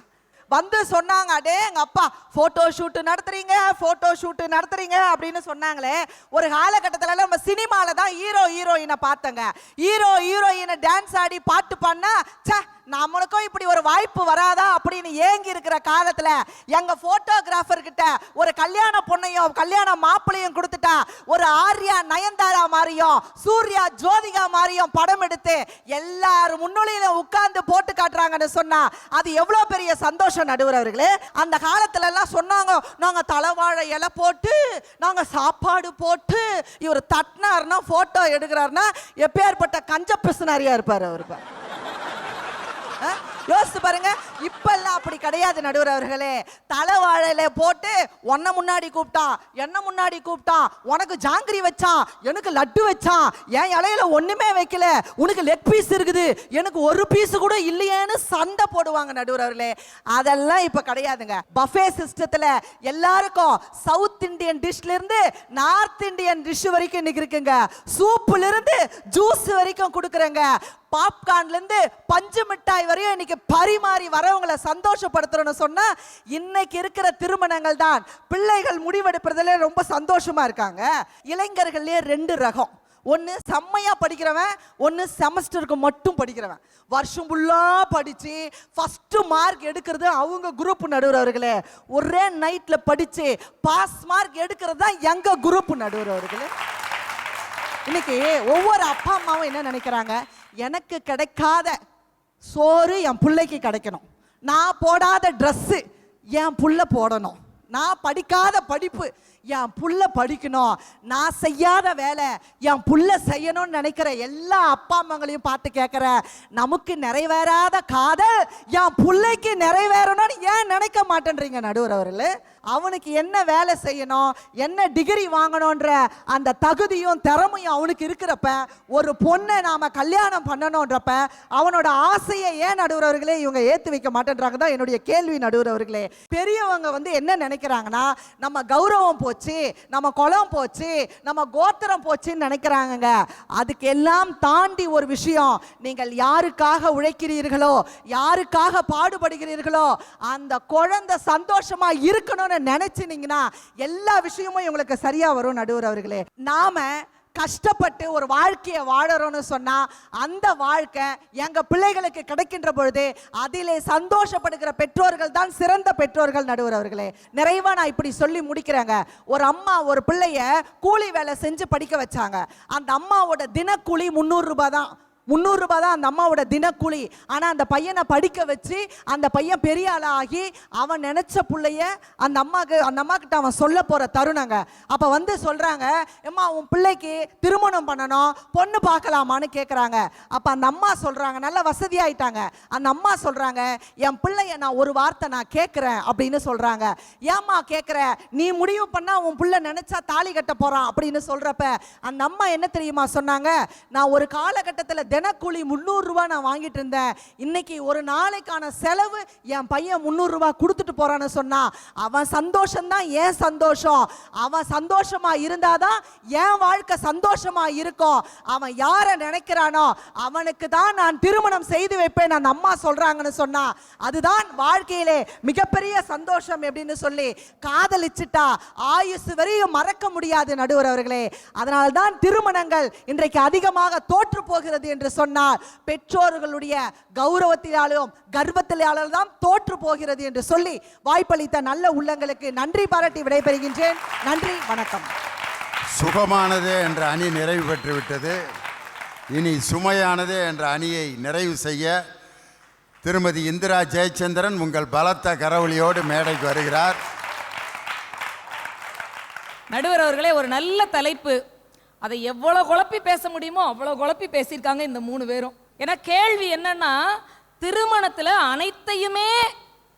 வந்து சொன்னாங்க, அடே எங்க அப்பா போட்டோ ஷூட் நடத்துறீங்க அப்படின்னு சொன்னாங்களே. ஒரு காலகட்டத்தில் நம்ம சினிமால தான் ஹீரோயினை பார்த்தங்க. ஹீரோயினை டான்ஸ் ஆடி பாட்டு பண்ணா நம்மளுக்கும் இப்படி ஒரு வாய்ப்பு வராதா அப்படின்னு ஏங்கி இருக்கிற காலத்துல எங்க போட்டோகிராஃபர் கிட்ட ஒரு கல்யாண பொண்ணையும் கல்யாண மாப்பிளையும் கொடுத்துட்டா ஒரு ஆர்யா நயன்தாரா மாதிரியும் சூர்யா ஜோதிகா மாதிரியும் படம் எடுத்து எல்லாரும் முன்னிலையில உட்கார்ந்து போட்டு காட்டுறாங்கன்னு சொன்னா அது எவ்வளவு பெரிய சந்தோஷம் நடுவர் அவர்களே. அந்த காலத்துல எல்லாம் சொன்னாங்க, நாங்க தலைவாழை இலை போட்டு நாங்க சாப்பாடு போட்டு இவர் தட்டினார்னா போட்டோ எடுக்கிறாருன்னா எப்பேற்பட்ட கஞ்ச பிசுனாரியா இருப்பாரு அவரு. யோசிச்சு பாருங்க. இப்பெல்லாம் அப்படி கிடையாது நடுவர் அவர்களே. தலைவாழையில போட்டு உன்னை முன்னாடி கூப்பிட்டான், என்ன முன்னாடி கூப்பிட்டான், உனக்கு ஜாங்கிரி வச்சான், எனக்கு லட்டு வச்சான், என் இலையில ஒண்ணுமே வைக்கல, உனக்கு லெக் பீஸ் இருக்குது, எனக்கு ஒரு பீஸ் கூட இல்லையேன்னு சண்டை போடுவாங்க நடுவர் அவர்களே. அதெல்லாம் இப்ப கிடையாதுங்க. பஃபே சிஸ்டத்துல எல்லாருக்கும் சவுத் இந்தியன் டிஷ்ல இருந்து நார்த் இந்தியன் டிஷ் வரைக்கும் இன்னைக்கு இருக்குங்க. சூப்புல இருந்து ஜூஸ் வரைக்கும் கொடுக்குறேங்க. பாப்கார்ன்ல இருந்து பஞ்சு மிட்டாய் வரையும் இன்னைக்கு பரிமாறி வரவங்களை சந்தோஷப்படுத்துறோம்னு சொன்னா இன்னைக்கு இருக்கிற திருமணங்கள் தான் பிள்ளைகள் முடிவெடுப்பதில் ரொம்ப சந்தோஷமா இருக்காங்க. இளைஞர்களே 2 ரகம். ஒன்று செம்மையா படிக்கிறவன், ஒன்று செமஸ்டருக்கு மட்டும் படிக்கிறவன். வருஷம் ஃபுல்லா படிச்சு ஃபர்ஸ்ட் மார்க் எடுக்கிறது அவங்க குரூப் நடுவர் அவர்களே. ஒரே நைட்ல படிச்சு பாஸ் மார்க் எடுக்கிறது தான் எங்க குரூப் நடுவர் அவர்களே. இன்னைக்கு ஒவ்வொரு அப்பா அம்மாவும் என்ன நினைக்கிறாங்க, எனக்கு கிடைக்காத சோறு என் பிள்ளைக்கு கிடைக்கணும், நான் போடாத ட்ரெஸ்ஸு என் புள்ள போடணும், நான் படிக்காத படிப்பு என் புள்ள படிக்கணும், நான் செய்யாத வேலை என் புள்ள செய்யணும்னு நினைக்கிற எல்லா அப்பா அம்மாங்களையும் பார்த்து கேட்கிற, நமக்கு நிறைவேறாத காதல் என் பிள்ளைக்கு நிறைவேறணும்னு ஏன் நினைக்க மாட்டேன்றீங்க நடுவர் அவர்களே. அவனுக்கு என்ன வேலை செய்யணும், என்ன டிகிரி வாங்கணுன்ற அந்த தகுதியும் திறமையும் அவனுக்கு இருக்கிறப்ப ஒரு பொண்ணை நாம கல்யாணம் பண்ணணும்ன்றப்ப அவனோட ஆசையை ஏன் நடுவர் அவர்களே இவங்க ஏத்து வைக்க மாட்டேன்றாங்க தான் என்னுடைய கேள்வி நடுவர் அவர்களே. பெரியவங்க வந்து என்ன நினைக்கிறாங்கன்னா, நம்ம கௌரவம் போச்சு, நம்ம குலம் போச்சு, நம்ம கோத்திரம் போச்சுன்னு நினைக்கிறாங்க. அதுக்கு எல்லாம் தாண்டி ஒரு விஷயம், நீங்கள் யாருக்காக உழைக்கிறீர்களோ, யாருக்காக பாடுபடுகிறீர்களோ அந்த குழந்தை சந்தோஷமா இருக்கணும் நினைச்சீங்கன்னா எல்லா விஷயமும் உங்களுக்கு சரியா வரும் நடுவர் அவர்களே. நாம கஷ்டப்பட்டு ஒரு வாழ்க்கையை வாழறோம்னு சொன்னா அந்த வாழ்க்கை எங்க பிள்ளைகளுக்கு கிடைக்கின்ற பொழுது அதிலே சந்தோஷப்படுகிற பெற்றோர்கள் தான் சிறந்த பெற்றோர்கள் நடுவர் அவர்களே. நிறைவா நான் இப்படி சொல்லி முடிக்கிறேங்க. ஒரு அம்மா ஒரு பிள்ளைய கூலி வேலை செஞ்சு படிக்க வச்சாங்க. அந்த அம்மாவோட தினக்கூலி 300 ரூபாய் தான். 300 ரூபாய் தான் அந்த அம்மாவோட தினக்கூலி. ஆனால் அந்த பையனை படிக்க வச்சு அந்த பையன் பெரிய ஆளாகி அவன் நினைச்ச பிள்ளைய அந்த அம்மா கிட்ட அவன் சொல்ல போற தருணங்க. அப்ப வந்து சொல்றாங்க, அம்மா உன் பிள்ளைக்கு திருமணம் பண்ணணும், பொண்ணு பார்க்கலாமான்னு கேட்குறாங்க. அப்ப அந்த அம்மா சொல்றாங்க, நல்ல வசதி ஆயிட்டாங்க. அந்த அம்மா சொல்றாங்க, என் பிள்ளைய நான் ஒரு வார்த்தை நான் கேட்கிறேன் அப்படின்னு சொல்றாங்க. ஏம்மா கேட்குற, நீ முடிவு பண்ணா உன் பிள்ளை நினைச்சா தாலி கட்ட போறான் அப்படின்னு சொல்றப்ப அந்த அம்மா என்ன தெரியுமா சொன்னாங்க, நான் ஒரு காலகட்டத்தில் தினக்கூலி 300 ரூபாய் நான் வாங்கிட்டு இருந்தேன், இன்னைக்கு ஒரு நாளைக்கான செலவு என் பையன் 300 ரூபாய் கொடுத்துட்டு போறான்னு சொன்னா அவன் சந்தோஷம் தான் ஏன் சந்தோஷம். அவன் சந்தோஷமா இருந்தாதான் என் வாழ்க்கை சந்தோஷமா இருக்கும். அவன் யாரை நினைக்கிறானோ அவனுக்கு தான் நான் திருமணம் செய்து வைப்பேன் அந்த அம்மா சொல்றாங்கன்னு சொன்னா அதுதான் வாழ்க்கையிலே மிகப்பெரிய சந்தோஷம் அப்படின்னு சொல்லி காதலிச்சுட்டா ஆயுசு வரையும் மறக்க முடியாது நடுவர் அவர்களே. அதனால்தான் திருமணங்கள் இன்றைக்கு அதிகமாக தோற்று போகிறது என்று சொன்னார். பெற்றோர்களுடைய கௌரவத்தினாலும் கர்வத்தினாலும் தான் தோற்று போகிறது என்று சொல்லி வாய்ப்பளித்த நல்ல உள்ளங்களுக்கு நன்றி பாராட்டி விடைபெறுகின்றேன். நன்றி, வணக்கம். சுகமானதே என்ற அணி நிறைவு பெற்றுவிட்டது. இனி சுமையானதே என்ற அணியை நிறைவு செய்ய திருமதி இந்திரா ஜெயச்சந்திரன் உங்கள் பலத்த கரவொலியோடு மேடைக்கு வருகிறார். நடுவர் அவர்களே, ஒரு நல்ல தலைப்பு. அதை எவ்வளோ குழப்பி பேச முடியுமோ அவ்வளோ குழப்பி பேசியிருக்காங்க இந்த 3 பேரும். ஏன்னா கேள்வி என்னன்னா, திருமணத்தில் அனைத்தையுமே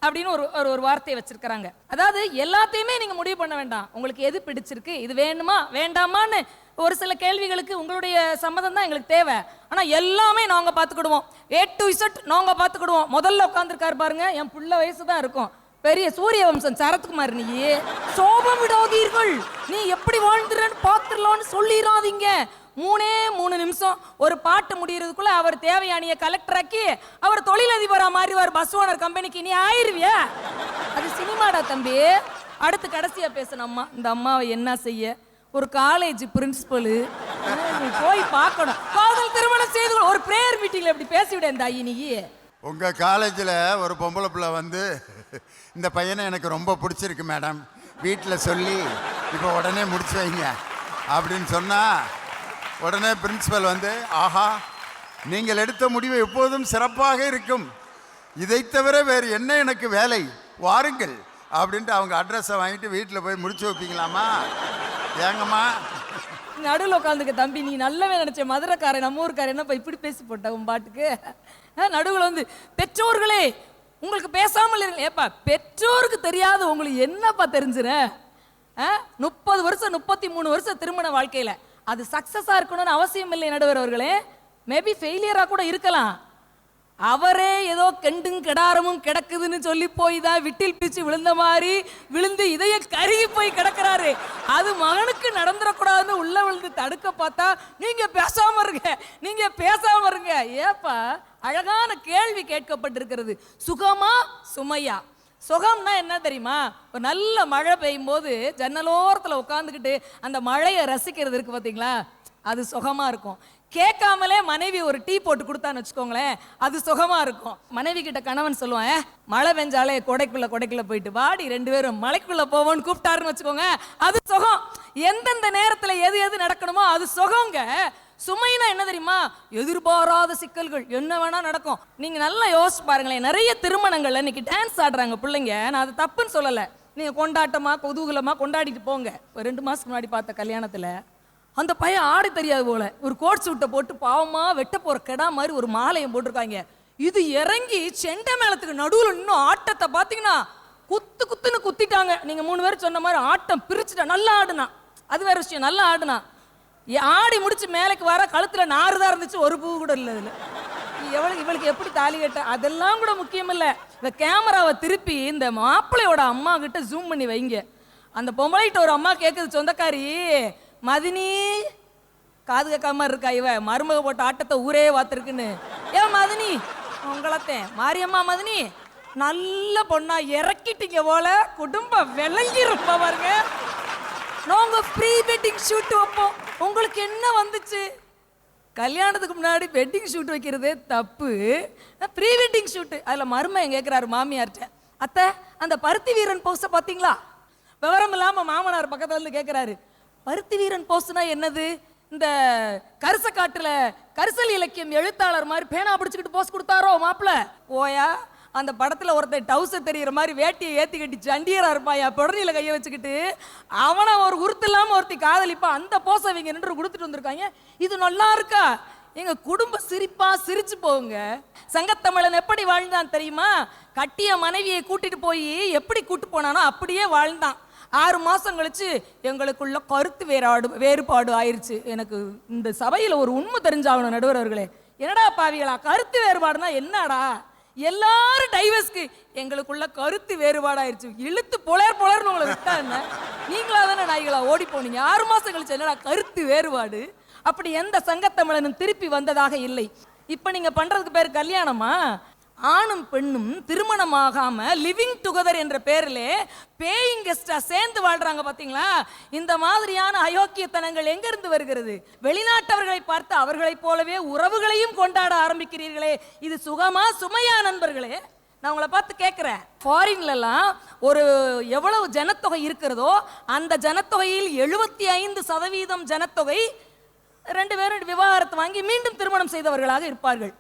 அப்படின்னு ஒரு வார்த்தையை வச்சிருக்கிறாங்க. அதாவது எல்லாத்தையுமே நீங்கள் முடிவு பண்ண வேண்டாம், உங்களுக்கு எது பிடிச்சிருக்கு, இது வேணுமா வேண்டாமான்னு ஒரு சில கேள்விகளுக்கு உங்களுடைய சம்மதம் தான் எங்களுக்கு தேவை. ஆனால் எல்லாமே நாங்கள் பார்த்துக்கிடுவோம், A to Z நாங்கள் பார்த்துக்கிடுவோம். முதல்ல உட்காந்துருக்காரு பாருங்க, என் புள்ள வயசு தான் இருக்கும், பெரிய சூரிய வம்சம் சரத்குமார். நீ சோபம் விடாதீர்கள், நீ எப்படி வாழ்ந்துறன்னு பார்த்துடலான்னு சொல்லிடாதீங்க. 3 நிமிஷம் ஒரு பாட்டு முடியறதுக்குள்ள அவர் தேவையானிய கலெக்டர் ஆக்கி அவர் தொழிலதிபரா மாறிவார் பஸ் ஓனர் கம்பெனிக்கு. நீ ஆயிருவியா? அது சினிமாடா தம்பி. அடுத்து கடைசியா பேசணும் அம்மா. இந்த அம்மாவை என்ன செய்ய? ஒரு காலேஜ் பிரின்சிபல் போய் பார்க்கணும். காதல் திருமணம் செய்து ஒரு பிரேயர் மீட்டிங்ல இப்படி பேசிவிட இந்த ஐயனி. உங்க காலேஜில் ஒரு பொம்பளை பிள்ளை வந்து இந்த பையனை எனக்கு ரொம்ப பிடிச்சிருக்கு மேடம், வீட்டில் சொல்லி இப்போ உடனே முடிச்சு வைங்க அப்படின்னு சொன்னா உடனே பிரின்சிபல் வந்து, ஆஹா நீங்கள் எடுத்த முடிவு எப்போதும் சிறப்பாக இருக்கும், இதை தவிர வேறு என்ன எனக்கு வேலை, வாருங்கள் அப்படின்ட்டு அவங்க அட்ரஸை வாங்கிட்டு வீட்டில் போய் முடிச்சு வைப்பீங்களாமா? ஏங்கம்மா நடுவில் உட்காந்துக்க தம்பி, நீ நல்லவே நினைச்ச மதுரைக்காரன் நம்ம ஊருக்காரன் என்னப்பா இப்படி பேசி போட்ட உன் பாட்டுக்கு? நடுவில் வந்து பெற்றோர்களே உங்களுக்கு பேசாமல் இருங்க. ஏப்பா பெற்றோருக்கு தெரியாத உங்களுக்கு என்னப்பா தெரிஞ்சுற? 30 வருஷம் 33 வருஷம் திருமண வாழ்க்கையில அது சக்சஸா இருக்கணும்னு அவசியம் இல்லை நடுவர் அவர்களே. மேபி ஃபெயிலியரா கூட இருக்கலாம். அவரே ஏதோ கெண்டும் கெடாரமும் கிடக்குதுன்னு சொல்லி போய் தான் விட்டில் பீச்சு விழுந்த மாதிரி விழுந்து இதைய கருகி போய் கிடக்கிறாரு. அது மகனுக்கு நடந்துடக்கூடாதுன்னு உள்ள விழுந்து தடுக்க பார்த்தா நீங்க பேசாம இருங்க, நீங்க பேசாம இருங்க. ஏப்பா அழகான கேள்வி கேட்கப்பட்டிருக்கிறது. சுகமா சுமையா? சுகம்னா என்ன தெரியுமா? ஒரு நல்ல மழை பெய்யும் போது ஜன்னலோரத்தில் உட்காந்துக்கிட்டு அந்த மழையை ரசிக்கிறது இருக்கு பார்த்தீங்களா, அது சுகமா இருக்கும். கேட்காமலே மனைவி ஒரு டீ போட்டு கொடுத்தான்னு வச்சுக்கோங்களேன், அது சுகமா இருக்கும். மனைவி கிட்ட கணவன் சொல்லுவான், மழை பெஞ்சாலே கொடைக்குள்ள போயிட்டு வாடி 2 பேரும் மலைக்குள்ள போவோன்னு கூப்பிட்டாருன்னு வச்சுக்கோங்க, அது சுகம். எந்தெந்த நேரத்தில் எது எது நடக்கணுமோ அது சுகங்க. சுமைனா என்ன தெரியுமா? எதிர்பாராத சிக்கல்கள் என்ன வேணா நடக்கும். நீங்க நல்லா யோசிச்சு பாருங்களேன். நிறைய திருமணங்கள்ல இன்னைக்கு டான்ஸ் ஆடுறாங்க பிள்ளைங்க. நான் அது தப்புன்னு சொல்லல. நீங்க கொண்டாட்டமா குதூகலமா கொண்டாடிட்டு போங்க. ஒரு 2 மாசத்துக்கு முன்னாடி பார்த்த கல்யாணத்துல அந்த பையன் ஆட தெரியாது போல ஒரு கோட் சூட்டை போட்டு பாவமா வெட்ட போற கெடா மாதிரி ஒரு மாலையை போட்டிருக்காங்க. இது இறங்கி செண்டை மேளத்துக்கு நடுவில் இன்னும் ஆட்டத்தை பார்த்தீங்கன்னா குத்துன்னு குத்திட்டாங்க. நீங்க 3 பேர் சொன்ன மாதிரி ஆட்டம் பிரிச்சுட்டா. நல்லா ஆடுனா, அது வேற விஷயம், நல்லா ஆடுனா. ஆடி முடிச்சு மேலைக்கு வர கழுத்துல நாறுதான் இருந்துச்சு, ஒரு பூ கூட இல்லை அதுல. இவளுக்கு எப்படி தாலி கட்ட அதெல்லாம் கூட முக்கியம் இல்லை. இந்த கேமராவை திருப்பி இந்த மாப்பிள்ளையோட அம்மா கிட்ட ஜூம் பண்ணி வைங்க. அந்த பொம்பளைகிட்ட ஒரு அம்மா கேட்குது, சொந்தக்காரி மதினி காது கேட்காம இருக்கா இவ, மருமக போட்ட ஆட்டத்தை ஊரே வாத்துருக்குன்னு. ஏன் மதினி உங்களத்தேன் மாரியம்மா மதினி நல்ல பொண்ணா இறக்கிட்டீங்க போல, குடும்பம் விளங்கிரும் பாருங்க. நாங்க ப்ரீ வெட்டிங் ஷூட் வைப்போம். உங்களுக்கு என்ன வந்துச்சு? கல்யாணத்துக்கு முன்னாடி வெட்டிங் ஷூட் வைக்கிறதே தப்பு. ப்ரீ வெட்டிங் ஷூட் அதில் மருமகன் கேட்குறாரு மாமியார்ட்ட, அத்தை அந்த பருத்தி வீரன் போஸ்ட்டை பார்த்தீங்களா? விவரம் இல்லாமல் மாமனார் பக்கத்துல இருந்து கேட்குறாரு, பருத்தி வீரன் போஸ்ட்னா என்னது? இந்த கரிசக்காட்டுல கரிசல் இலக்கியம் எழுத்தாளர் மாதிரி பேனா பிடிச்சிக்கிட்டு போஸ்ட் கொடுத்தாரோ மாப்பிள்ள? ஓயா அந்த படத்துல ஒருத்தர் டவுசர் தெரியுற மாதிரி வேட்டியை ஏத்தி கட்டி சண்டியரா இருப்பாயா, புடனில கையை வச்சுக்கிட்டு அவனை ஒரு உருத்து இல்லாம ஒருத்தி காதலிப்பா, அந்த போஸை இவங்க நின்று கொடுத்துட்டு வந்திருக்காங்க. இது நல்லா இருக்கா? எங்க குடும்ப சிரிப்பா சிரிச்சு போகுங்க. சங்கத்தமிழன் எப்படி வாழ்ந்தான் தெரியுமா? கட்டிய மனைவியை கூட்டிட்டு போய் எப்படி கூட்டு போனானோ அப்படியே வாழ்ந்தான். 6 மாசம் கழிச்சு எங்களுக்குள்ள கருத்து வேறுபாடு ஆயிருச்சு. எனக்கு இந்த சபையில ஒரு உண்மை தெரிஞ்சாகணும் நடுவர் அவர்களே. என்னடா பாவிகளா, கருத்து வேறுபாடுனா என்னடா? எல்லாரும் டைவர்ஸ்க்கு எங்களுக்குள்ள கருத்து வேறுபாடாயிருச்சு. இழுத்து பொலர்னு உங்களை விட்டா என்ன? நீங்களா தானே நாய்களா ஓடி போனீங்க. 6 மாசம் கழிச்சு என்னடா கருத்து வேறுபாடு? அப்படி எந்த சங்கத்தமிழனும் திருப்பி வந்ததாக இல்லை. இப்ப நீங்க பண்றதுக்கு பேர் கல்யாணமா? ஆணும் பெண்ணும் திருமணமாகாம லிவிங் டுகெதர் என்ற பேரிலே பேயிங் கெஸ்டா சேர்ந்து வாழ்றாங்க பாத்தீங்களா? இந்த மாதிரியான அயோக்கியத்தனங்கள் எங்க இருந்து வருகிறது? வெளிநாட்டவர்களை பார்த்து அவர்களைப் போலவே உறவுகளையும் கொண்டாட ஆரம்பிக்கிறீர்களே, இது சுகமா சுமையா நண்பர்களே? நான் உங்களை பார்த்து கேட்கிறேன், ஃபாரின்லாம் ஒரு எவ்வளவு ஜனத்தொகை இருக்கிறதோ அந்த ஜனத்தொகையில் 75% ஜனத்தொகை 2 பேரும் விவாகரத்து வாங்கி மீண்டும் திருமணம் செய்தவர்களாக இருப்பார்கள்.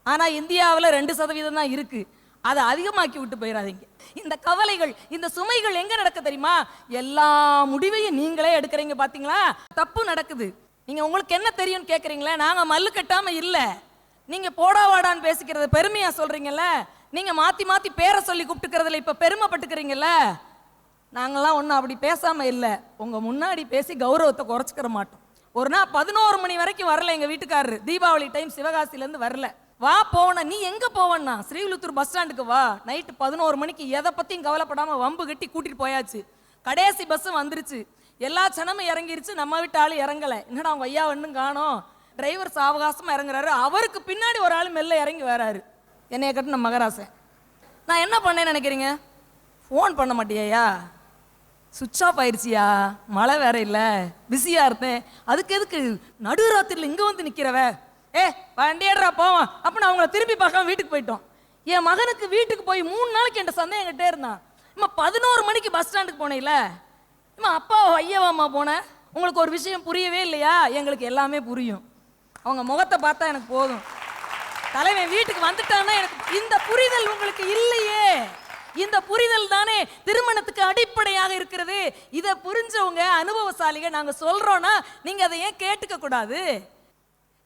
ஆனா இந்தியாவில் 2% தான் இருக்கு. அதை அதிகமாக்கி விட்டு போயிடாதீங்க. இந்த கவலைகள் இந்த சுமைகள் எங்க நடக்க தெரியுமா? எல்லா முடிவையும் நீங்களே எடுக்கிறீங்க பாத்தீங்களா? தப்பு நடக்குது. நீங்க உங்களுக்கு என்ன தெரியும்னு கேட்குறீங்களே, நாங்க மல்லு கட்டாம இல்ல. நீங்க போடா வாடான்னு பேசிக்கிறத பெருமையா சொல்றீங்கல்ல, நீங்க மாத்தி மாத்தி பேரை சொல்லி கூப்பிட்டுக்கிறதுல இப்ப பெருமைப்பட்டுக்கிறீங்கல்ல. நாங்கெல்லாம் ஒன்றும் அப்படி பேசாம இல்லை. உங்க முன்னாடி பேசி கௌரவத்தை குறைச்சிக்கிற மாட்டோம். ஒரு நாள் 11 மணி வரைக்கும் வரல எங்க வீட்டுக்காரரு. தீபாவளி டைம் சிவகாசிலேருந்து வரல. வா போன, நீ எங்க போவன்னா ஸ்ரீவில்லிபுத்தூர் பஸ் ஸ்டாண்டுக்கு வா. நைட்டு 11 மணிக்கு எதை பத்தியும் கவலைப்படாம வம்பு கட்டி கூட்டிட்டு போயாச்சு. கடைசி பஸ் வந்துருச்சு. எல்லா சனமும் இறங்கிருச்சு, நம்ம வீட்டு ஆள் இறங்கலை. என்னடா அவங்க ஐயா ஒன்றும் காணோம். டிரைவர் சாவகாசமாக இறங்குறாரு. அவருக்கு பின்னாடி ஒரு ஆள் மெல்ல இறங்கி வராரு. என்னைய கட்டின மகராசன். நான் என்ன பண்ணேன்னு நினைக்கிறீங்க? ஃபோன் பண்ண மாட்டியா? சுவிட்ச் ஆஃப் ஆயிடுச்சியா, மழை வேற இல்லை, பிஸியாக இருந்தேன். அதுக்கு எதுக்கு நடுராத்திரியில் இங்கே வந்து நிற்கிறவ? வண்டியேடுறா போவான். அப்போ நான் அவங்கள திரும்பி பார்க்காம வீட்டுக்கு போயிட்டோம். என் மகனுக்கு வீட்டுக்கு போய் 3 நாளைக்கு என்கிட்ட சந்தேகம் என்கிட்டே இருந்தான். இம்மா 11 மணிக்கு பஸ் ஸ்டாண்டுக்கு போனேன்ல, இம்மா அப்பாவோ ஐயாவாம்மா போனேன், உங்களுக்கு ஒரு விஷயம் புரியவே இல்லையா? எங்களுக்கு எல்லாமே புரியும். அவங்க முகத்தை பார்த்தா எனக்கு போதும். தலைவன் வீட்டுக்கு வந்துட்டான்னா எனக்கு இந்த புரிதல் உங்களுக்கு இல்லையே. இந்த புரிதல் தானே திருமணத்துக்கு அடிப்படையாக இருக்கிறது. இதை புரிஞ்சவங்க அனுபவசாலிகள் நாங்க சொல்றோம்னா நீங்க அதை ஏன் கேட்டுக்க கூடாது?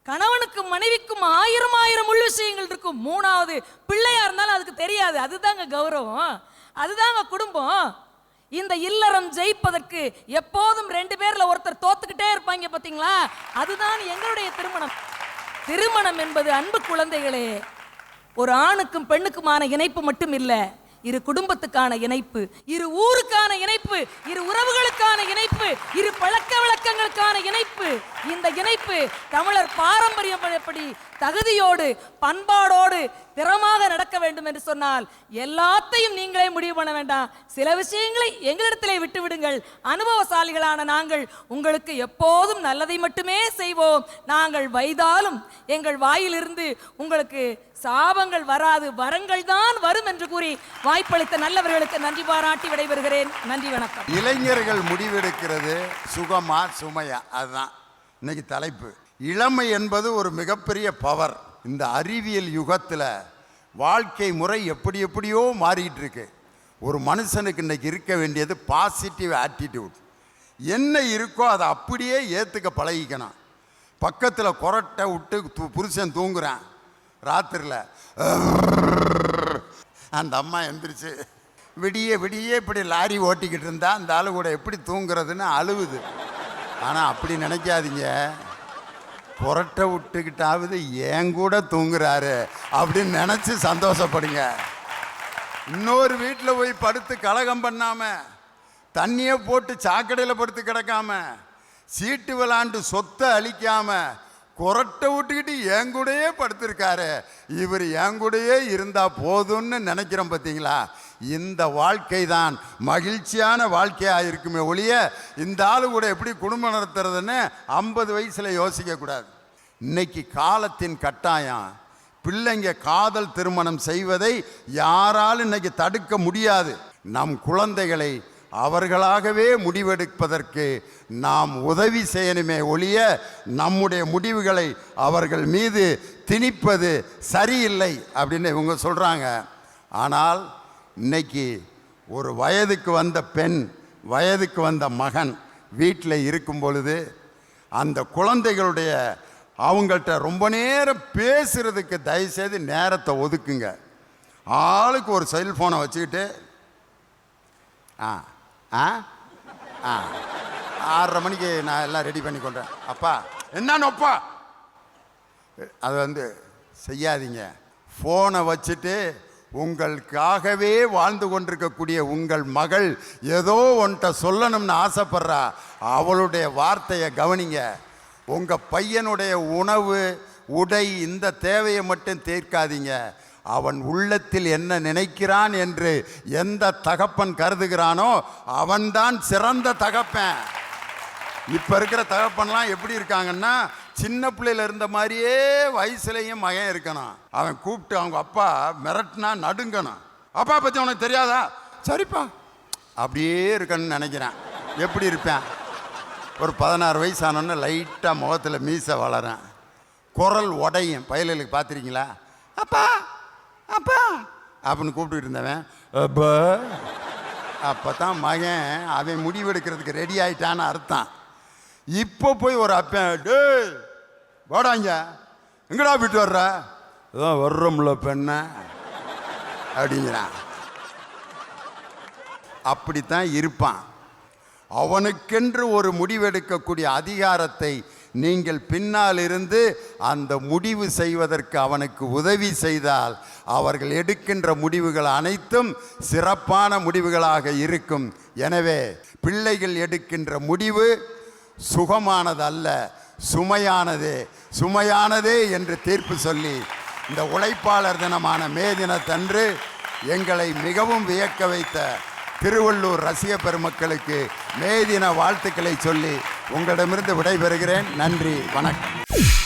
கணவனுக்கும் மனைவிக்கும் 1000 உள் விஷயங்கள் இருக்கும். 3வது பிள்ளையா இருந்தாலும் அதுக்கு தெரியாது. அதுதாங்க கௌரவம், அதுதாங்க குடும்பம். இந்த இல்லறம் ஜெயிப்பதற்கு எப்போதும் 2 பேர்ல ஒருத்தர் தோத்துக்கிட்டே இருப்பாங்க பாத்தீங்களா? அதுதான் எங்களுடைய திருமணம். திருமணம் என்பது அன்பு குழந்தைகளே, ஒரு ஆணுக்கும் பெண்ணுக்குமான இணைப்பு மட்டும் இல்லை, இரு குடும்பத்துக்கான இணைப்பு, இரு ஊருக்கான இணைப்பு, இரு உறவுகளுக்கான இணைப்பு, இரு பழக்க வழக்கங்களுக்கான இணைப்பு. இந்த இணைப்பு தமிழர் பாரம்பரியப்படி தகுதியோடு பண்பாடோடு திறமாக நடக்க வேண்டும் என்று சொன்னால் எல்லாத்தையும் நீங்களே முடிவு பண்ண வேண்டாம். சில விஷயங்களை எங்களிடத்திலே விட்டு விடுங்கள். அனுபவசாலிகளான நாங்கள் உங்களுக்கு எப்போதும் நல்லதை மட்டுமே செய்வோம். நாங்கள் வைதாலும் எங்கள் வாயிலிருந்து உங்களுக்கு சாபங்கள் வராது, வரங்கள் தான் வரும் என்று கூறி வாய்ப்பளித்த நல்லவர்களுக்கு நன்றி பாராட்டி விடைபெறுகிறேன். நன்றி, வணக்கம். இளைஞர்கள் முடிவெடுக்கிறது சுகமா சுமையா, அதுதான் இன்னைக்கு தலைப்பு. இளமை என்பது ஒரு மிகப்பெரிய பவர். இந்த அறிவியல் யுகத்தில் வாழ்க்கை முறை எப்படியோ மாறிட்டு இருக்கு. ஒரு மனுஷனுக்கு இன்னைக்கு இருக்க வேண்டியது பாசிட்டிவ் ஆட்டிடியூட். என்ன இருக்கோ அதை அப்படியே ஏற்றுக்க பழகிக்கணும். பக்கத்தில் கொரட்டை விட்டு புருஷன் தூங்குறான் ராத்திரியில், அந்த அம்மா எந்திரிச்சு விடிய விடிய இப்படி லாரி ஓட்டிக்கிட்டு இருந்தா அந்த ஆளு கூட எப்படி தூங்குறதுன்னு அழுவுது. ஆனால் அப்படி நினைக்காதீங்க, புரட்டை விட்டுக்கிட்டாவது ஏன் கூட தூங்குறாரு அப்படின்னு நினச்சி சந்தோஷப்படுங்க. இன்னொரு வீட்டில் போய் படுத்து கலகம் பண்ணாமல், தண்ணியை போட்டு சாக்கடையில் படுத்து கிடக்காம, சீட்டு விளாண்டு சொத்தை அழிக்காம, கொரட்டை விட்டுக்கிட்டு என் கூடயே படுத்திருக்காரு, இவர் என் கூடயே இருந்தா போதும்னு நினைக்கிறோம் பார்த்தீங்களா? இந்த வாழ்க்கை தான் மகிழ்ச்சியான வாழ்க்கையாக இருக்குமே ஒழிய இந்த ஆளு கூட எப்படி குடும்பம் நடத்துறதுன்னு 50 வயசுல யோசிக்கக்கூடாது. இன்னைக்கு காலத்தின் கட்டாயம், பிள்ளைங்க காதல் திருமணம் செய்வதை யாராலும் இன்னைக்கு தடுக்க முடியாது. நம் குழந்தைகளை அவர்களாகவே முடிவெடுப்பதற்கு நாம் உதவி செய்யணுமே ஒழிய நம்முடைய முடிவுகளை அவர்கள் மீது திணிப்பது சரியில்லை அப்படின்னு இவங்க சொல்கிறாங்க. ஆனால் இன்னைக்கு ஒரு வயதுக்கு வந்த பெண், வயதுக்கு வந்த மகன் வீட்டில் இருக்கும் பொழுது அந்த குழந்தைகளுடைய அவங்கள்ட்ட ரொம்ப நேரம் பேசுகிறதுக்கு தயவுசெய்து நேரத்தை ஒதுக்குங்க. ஆளுக்கு ஒரு செல்ஃபோனை வச்சுக்கிட்டு 6:30 மணிக்கு நான் எல்லாம் ரெடி பண்ணி கொண்டேன், அப்பா என்னப்பா, அது செய்யாதீங்க. ஃபோனை வச்சுட்டு உங்களுக்காகவே வாழ்ந்து கொண்டிருக்கக்கூடிய உங்கள் மகள் ஏதோ ஒன்றை சொல்லணும்னு ஆசைப்படுறா, அவளுடைய வார்த்தையை கவனிங்க. உங்கள் பையனுடைய உணவு உடை இந்த தேவையை மட்டும் தீர்க்காதீங்க. அவன் உள்ளத்தில் என்ன நினைக்கிறான் என்று எந்த தகப்பன் கருதுகிறானோ அவன்தான் சிறந்த தகப்பன். இப்போ இருக்கிற தகப்பன்லாம் எப்படி இருக்காங்கன்னா, சின்ன பிள்ளையில இருந்த மாதிரியே வயசுலேயும் மகன் இருக்கணும். அவன் கூப்பிட்டு அவங்க அப்பா மிரட்டினா நடுங்கணும். அப்பா பற்றி அவனுக்கு தெரியாதா? சரிப்பா, அப்படியே இருக்கணும்னு நினைக்கிறேன். எப்படி இருப்பேன்? ஒரு 16 வயசு ஆனோன்னு லைட்டாக முகத்தில் மீசை வளரேன், குரல் உடையும். பயலுக்கு பார்த்துருக்கீங்களா? அப்பா அப்பா அப்படின்னு கூப்பிட்டுக்கிட்டு இருந்தவன் அப்பா, அப்போ தான் மகன் அவன் முடிவெடுக்கிறதுக்கு ரெடி ஆகிட்டான்னு அர்த்தம். இப்போ போய் ஒரு அப்பன், டே வாடாங்க, எங்கடா போயிட்டு வர்ற? அதான் வர்றோம்ல பெண்ண அப்படிங்கிறான். அப்படித்தான் இருப்பான். அவனுக்கென்று ஒரு முடிவெடுக்கக்கூடிய அதிகாரத்தை நீங்கள் பின்னால் இருந்து அந்த முடிவு செய்வதற்கு அவனுக்கு உதவி செய்தால் அவர்கள் எடுக்கின்ற முடிவுகள் அனைத்தும் சிறப்பான முடிவுகளாக இருக்கும். எனவே பிள்ளைகள் எடுக்கின்ற முடிவு சுகமானதல்ல, சுமையானதே என்று தீர்ப்பு சொல்லி இந்த உழைப்பாளர் தினமான மே தினத்தன்று எங்களை மிகவும் வியக்க வைத்த திருவள்ளூர் ரசிக பெருமக்களுக்கு மே தின வாழ்த்துக்களை சொல்லி உங்களிடமிருந்து விடைபெறுகிறேன். நன்றி, வணக்கம்.